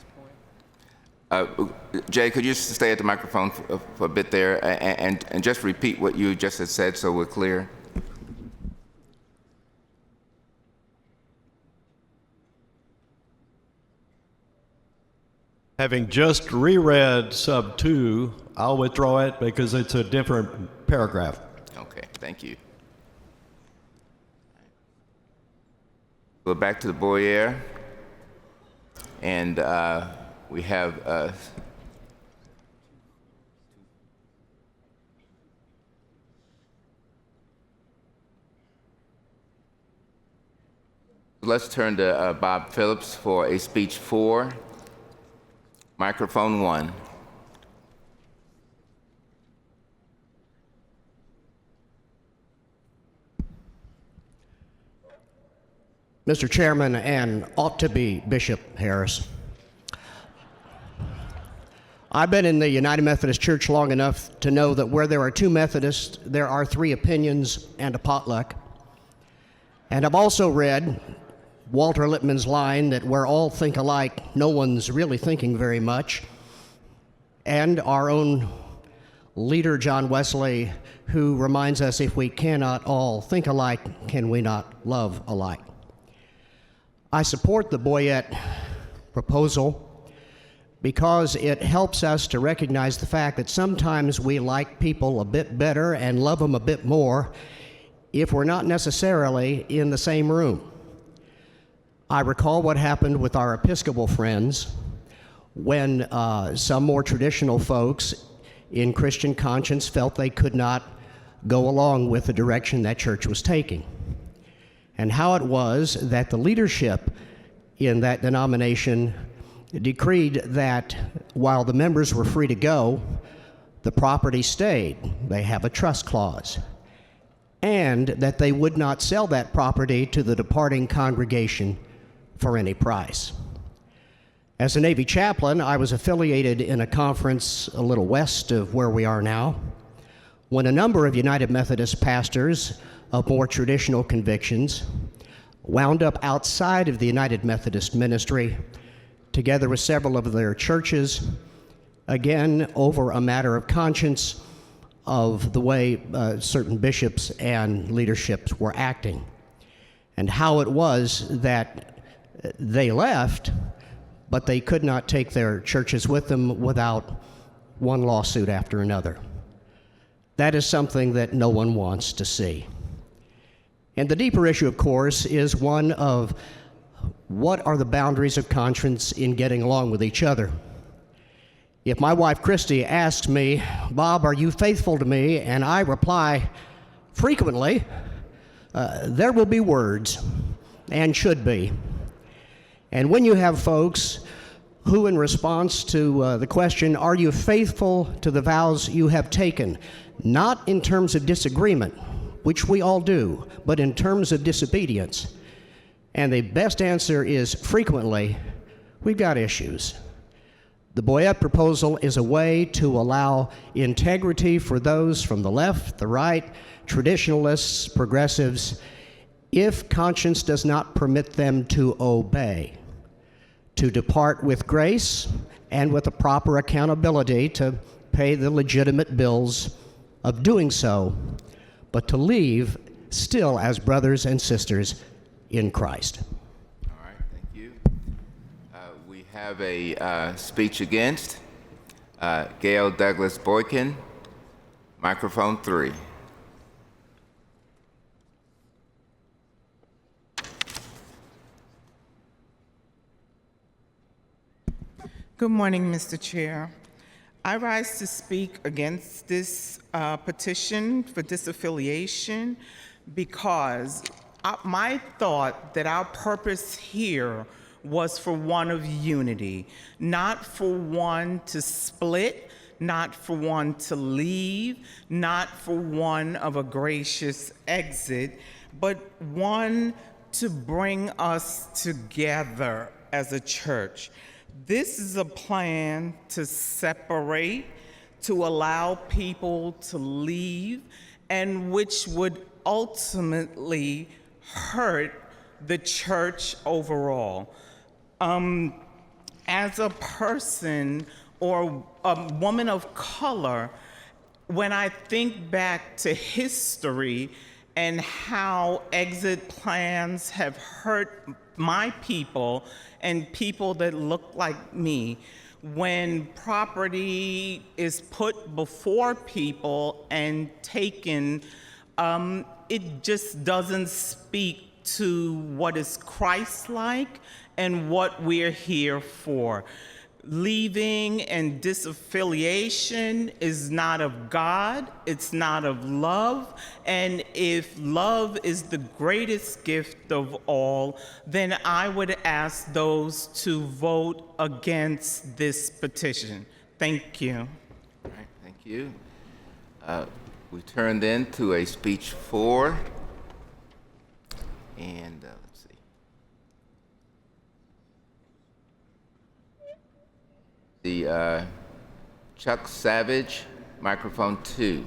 Jay, could you stay at the microphone for a bit there and just repeat what you just had said so we're clear? Having just reread Sub 2, I'll withdraw it because it's a different paragraph. Okay, thank you. Go back to the Boyer, and we have let's turn to Bob Phillips for a speech 4. Microphone 1. Mr. Chairman, and ought to be Bishop Harris, I've been in the United Methodist Church long enough to know that where there are 2 Methodists, there are 3 opinions and a potluck. And I've also read Walter Lippmann's line that where all think alike, no one's really thinking very much. And our own leader, John Wesley, who reminds us if we cannot all think alike, can we not love alike? I support the Boyette proposal because it helps us to recognize the fact that sometimes we like people a bit better and love them a bit more if we're not necessarily in the same room. I recall what happened with our Episcopal friends when some more traditional folks in Christian conscience felt they could not go along with the direction that church was taking, and how it was that the leadership in that denomination decreed that while the members were free to go, the property stayed. They have a trust clause. And that they would not sell that property to the departing congregation for any price. As a Navy chaplain, I was affiliated in a conference a little west of where we are now, when a number of United Methodist pastors of more traditional convictions wound up outside of the United Methodist ministry, together with several of their churches, again over a matter of conscience of the way certain bishops and leaderships were acting, and how it was that they left, but they could not take their churches with them without one lawsuit after another. That is something that no one wants to see. And the deeper issue, of course, is one of what are the boundaries of conscience in getting along with each other. If my wife Christy asks me, "Bob, are you faithful to me?" and I reply, "Frequently," there will be words, and should be. And when you have folks who, in response to the question, "Are you faithful to the vows you have taken?" not in terms of disagreement, which we all do, but in terms of disobedience, and the best answer is frequently, we've got issues. The Boyette proposal is a way to allow integrity for those from the left, the right, traditionalists, progressives, if conscience does not permit them to obey, to depart with grace and with a proper accountability to pay the legitimate bills of doing so, but to leave still as brothers and sisters in Christ. All right, thank you. We have a speech against. Gail Douglas Boykin, microphone 3. Good morning, Mr. Chair. I rise to speak against this petition for disaffiliation because my thought that our purpose here was for one of unity, not for one to split, not for one to leave, not for one of a gracious exit, but one to bring us together as a church. This is a plan to separate, to allow people to leave, and which would ultimately hurt the church overall. As a person or a woman of color, when I think back to history and how exit plans have hurt my people and people that look like me, when property is put before people and taken, it just doesn't speak to what is Christ-like and what we're here for. Leaving and disaffiliation is not of God, it's not of love, and if love is the greatest gift of all, then I would ask those to vote against this petition. Thank you. All right, thank you. We turn then to a speech 4, and let's see. The Chuck Savage, microphone 2.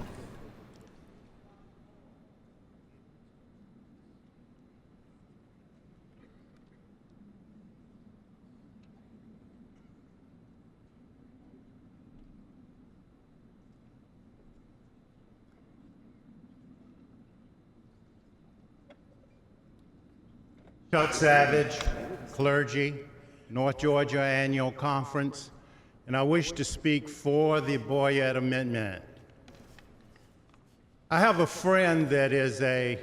Chuck Savage, clergy, North Georgia Annual Conference. and I wish to speak for the Boyette Amendment. I have a friend that is a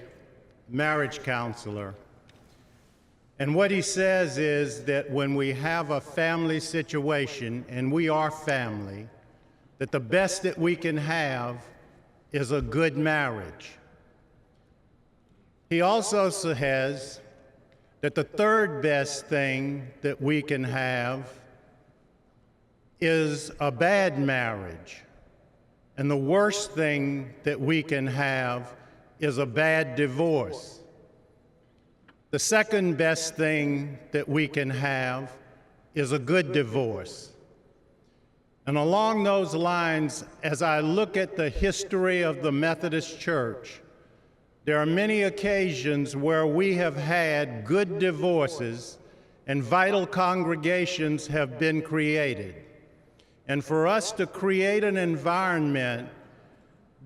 marriage counselor, and what he says is that when we have a family situation, and we are family, that the best that we can have is a good marriage. He also says that the third best thing that we can have is a bad marriage. And the worst thing that we can have is a bad divorce. The second best thing that we can have is a good divorce. And along those lines, as I look at the history of the Methodist Church, there are many occasions where we have had good divorces and vital congregations have been created. And for us to create an environment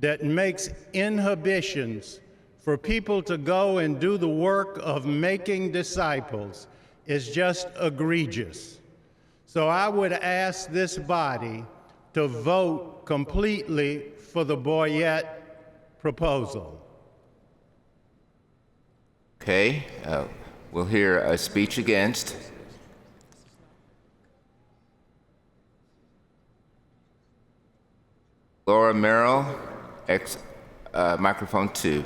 that makes inhibitions for people to go and do the work of making disciples is just egregious. So I would ask this body to vote completely for the Boyette proposal. Okay, we'll hear a speech against. Laura Merrill, microphone 2.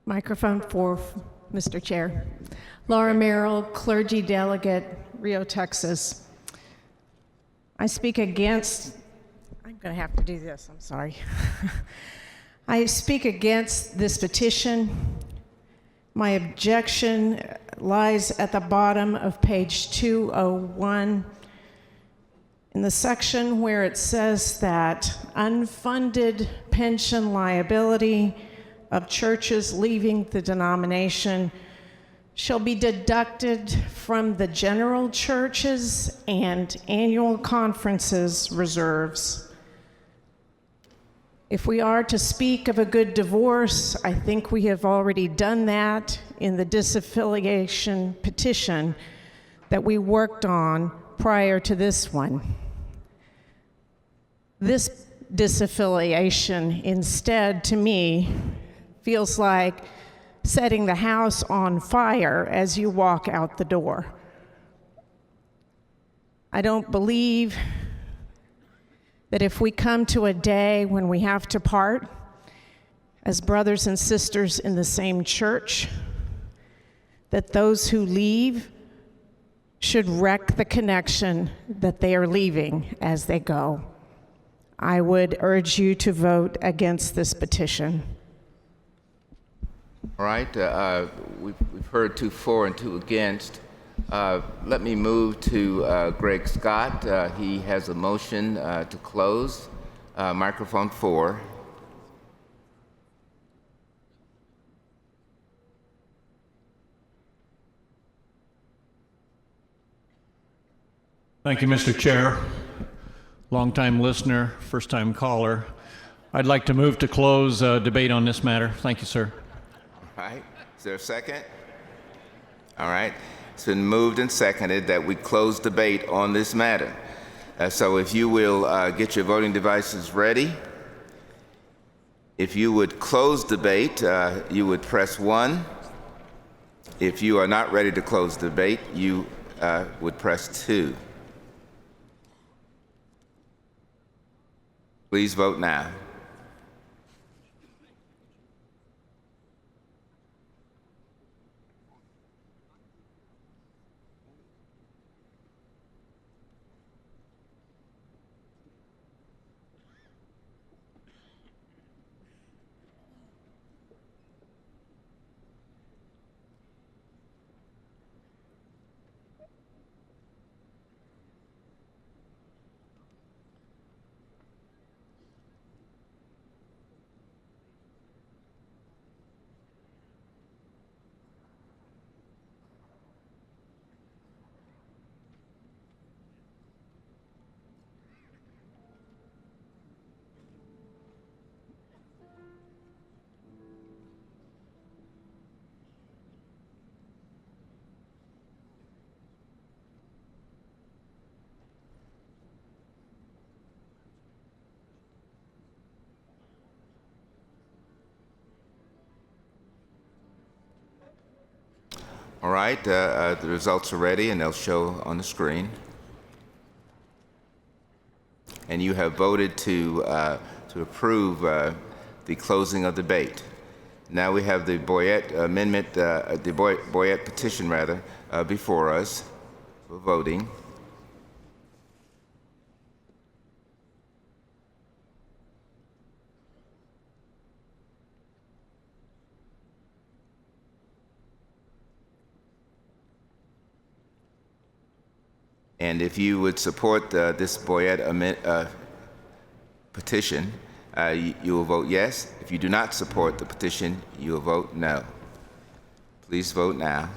Microphone 4, Mr. Chair. Laura Merrill, clergy delegate, Rio, Texas. I speak against, I'm going to have to do this, I'm sorry. I speak against this petition. My objection lies at the bottom of page 201 in the section where it says that unfunded pension liability of churches leaving the denomination shall be deducted from the general churches and annual conferences reserves. If we are to speak of a good divorce, I think we have already done that in the disaffiliation petition that we worked on prior to this one. This disaffiliation instead, to me, feels like setting the house on fire as you walk out the door. I don't believe that if we come to a day when we have to part as brothers and sisters in the same church, that those who leave should wreck the connection that they are leaving as they go. I would urge you to vote against this petition. All right, we've heard 2 for and 2 against. Let me move to Greg Scott. He has a motion to close. Microphone 4. Thank you, Mr. Chair. Longtime listener, first-time caller. I'd like to move to close debate on this matter. Thank you, sir. All right, is there a second? All right, it's been moved and seconded that we close debate on this matter. So if you will get your voting devices ready. If you would close debate, you would press 1. If you are not ready to close debate, you would press 2. Please vote now. All right, the results are ready and they'll show on the screen. And you have voted to approve the closing of debate. Now we have the Boyette amendment, the Boyette petition rather, before us for voting. And if you would support this Boyette petition, you will vote yes. If you do not support the petition, you will vote no. Please vote now.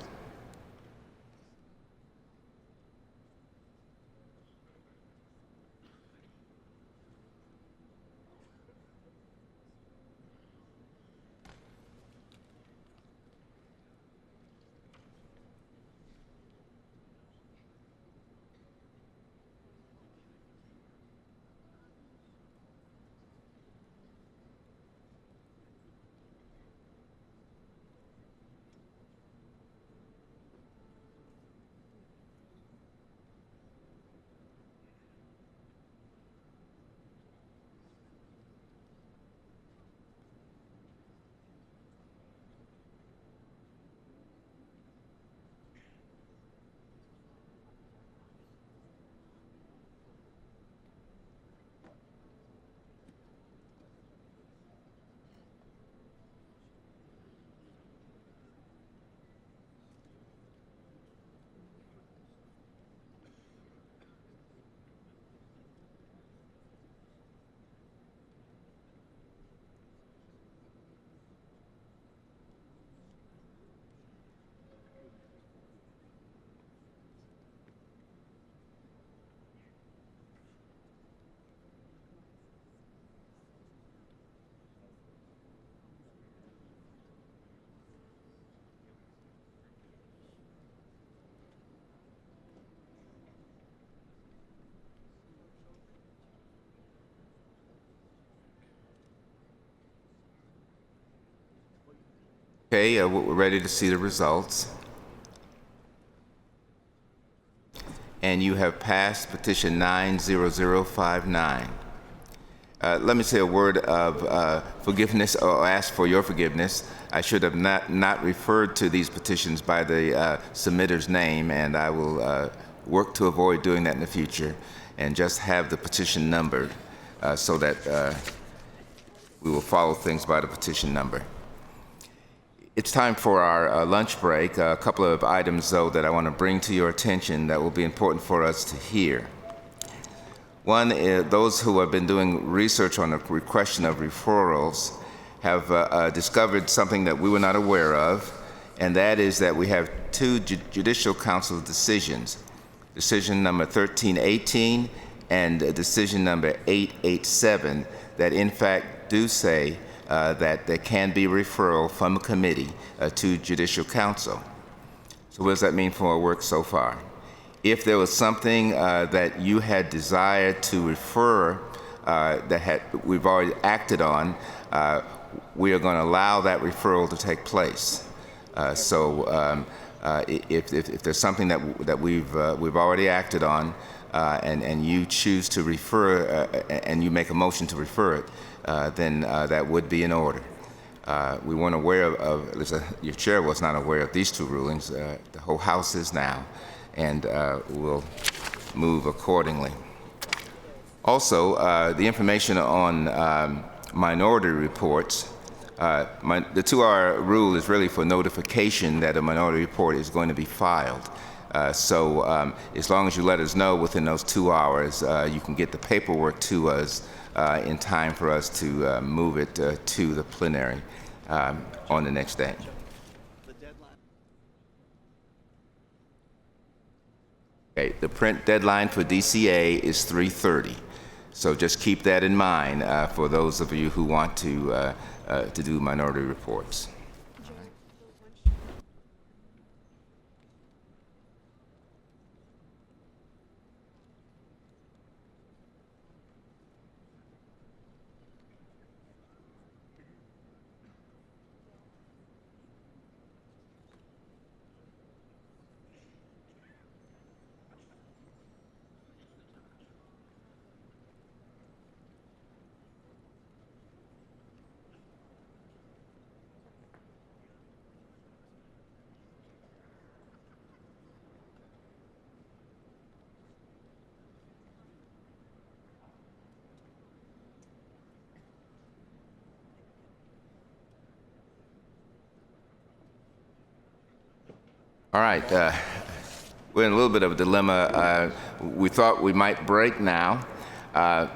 Okay, we're ready to see the results. And you have passed petition 90059. Let me say a word of forgiveness, or ask for your forgiveness. I should have not referred to these petitions by the submitter's name, and I will work to avoid doing that in the future, and just have the petition numbered so that we will follow things by the petition number. It's time for our lunch break. A couple of items, though, that I want to bring to your attention that will be important for us to hear. One is those who have been doing research on the question of referrals have discovered something that we were not aware of, and that is that we have two Judicial Council decisions, decision number 1318 and decision number 887, that in fact do say that there can be referral from a committee to Judicial Council. So what does that mean for our work so far? If there was something that you had desired to refer that we've already acted on, we are going to allow that referral to take place. If there's something that we've already acted on, and you choose to refer, and you make a motion to refer it, then that would be in order. We weren't aware of at least your chair was not aware of these two rulings. The whole House is now, and we'll move accordingly. Also, the information on minority reports, the 2-hour rule is really for notification that a minority report is going to be filed. So as long as you let us know within those 2 hours, you can get the paperwork to us in time for us to move it to the plenary on the next day. Okay, the print deadline for DCA is 3:30. So just keep that in mind for those of you who want to do minority reports. All right. We're in a little bit of a dilemma. We thought we might break now, but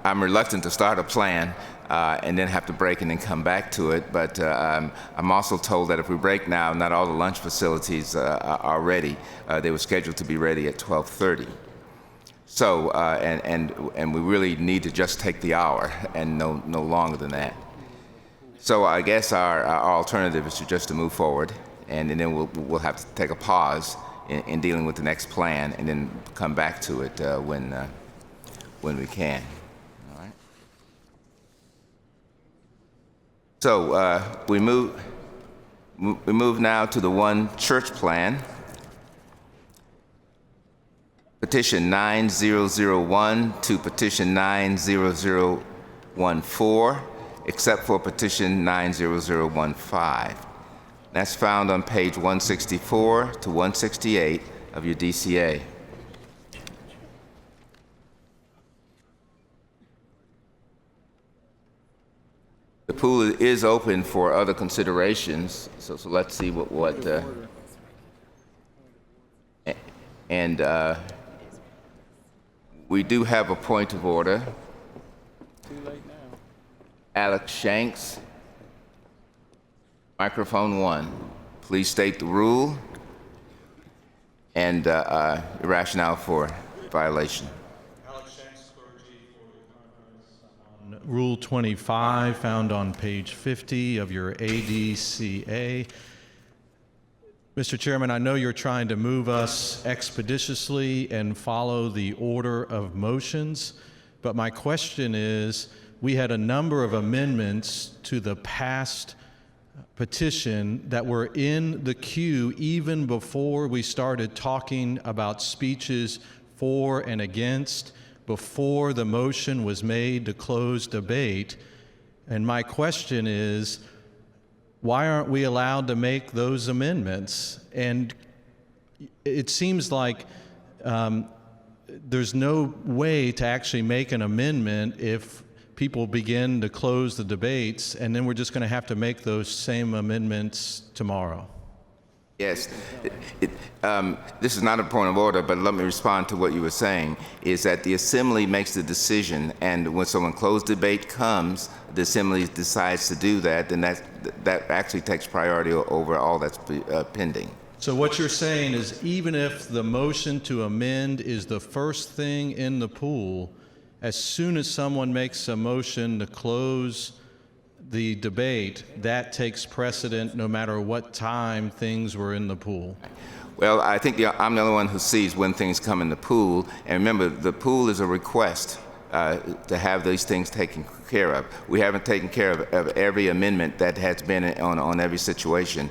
I'm reluctant to start a plan and then have to break and then come back to it. But I'm also told that if we break now, not all the lunch facilities are ready. They were scheduled to be ready at 12:30. So, and we really need to just take the hour and no longer than that. So I guess our alternative is just to move forward, and then we'll have to take a pause in dealing with the next plan, and then come back to it when we can. All right. So we move now to the one church plan. Petition 9001 to Petition 90014, except for Petition 90015. That's found on page 164 to 168 of your DCA. The pool is open for other considerations, so let's see what we do have a point of order. Alex Shanks, microphone 1. Please state the rule and your rationale for violation. Alex Shanks, clergy for the Rule 25, found on page 50 of your ADCA. Mr. Chairman, I know you're trying to move us expeditiously and follow the order of motions, but my question is, we had a number of amendments to the past petition that were in the queue even before we started talking about speeches for and against, before the motion was made to close debate. And my question is, why aren't we allowed to make those amendments? And it seems like there's no way to actually make an amendment if people begin to close the debates, and then we're just going to have to make those same amendments tomorrow. Yes. This is not a point of order, but let me respond to what you were saying, is that the Assembly makes the decision, and when someone closed debate comes, the Assembly decides to do that, then that actually takes priority over all that's pending. So what you're saying is even if the motion to amend is the first thing in the pool, as soon as someone makes a motion to close the debate, that takes precedent no matter what time things were in the pool? Well, I think I'm the only one who sees when things come in the pool. And remember, the pool is a request to have these things taken care of. We haven't taken care of every amendment that has been on every situation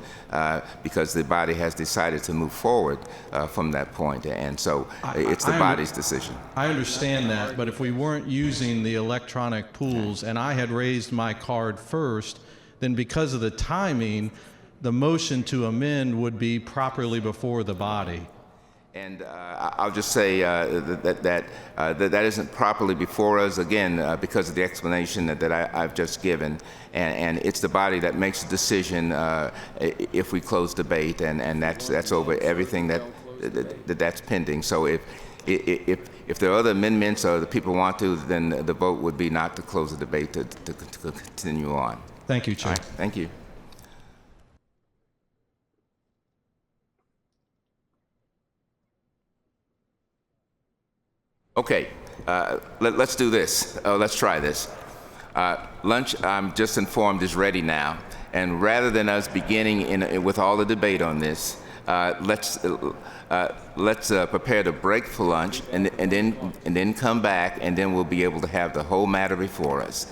because the body has decided to move forward from that point. And so it's the body's decision. I understand that, but if we weren't using the electronic pools and I had raised my card first, then because of the timing, the motion to amend would be properly before the body. And I'll just say that isn't properly before us, again, because of the explanation that I've just given. And it's the body that makes the decision if we close debate, and that's over everything that's pending. So if there are other amendments or the people want to, then the vote would be not to close the debate, to continue on. Thank you, Chair. Right, thank you. Okay, let's do this. Let's try this. Lunch, I'm just informed, is ready now. And rather than us beginning with all the debate on this, let's prepare to break for lunch and then come back, and then we'll be able to have the whole matter before us.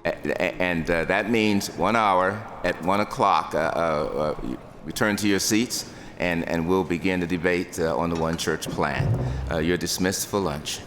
And that means 1 hour at 1 o'clock. Return to your seats. And we'll begin the debate on the One Church plan. You're dismissed for lunch.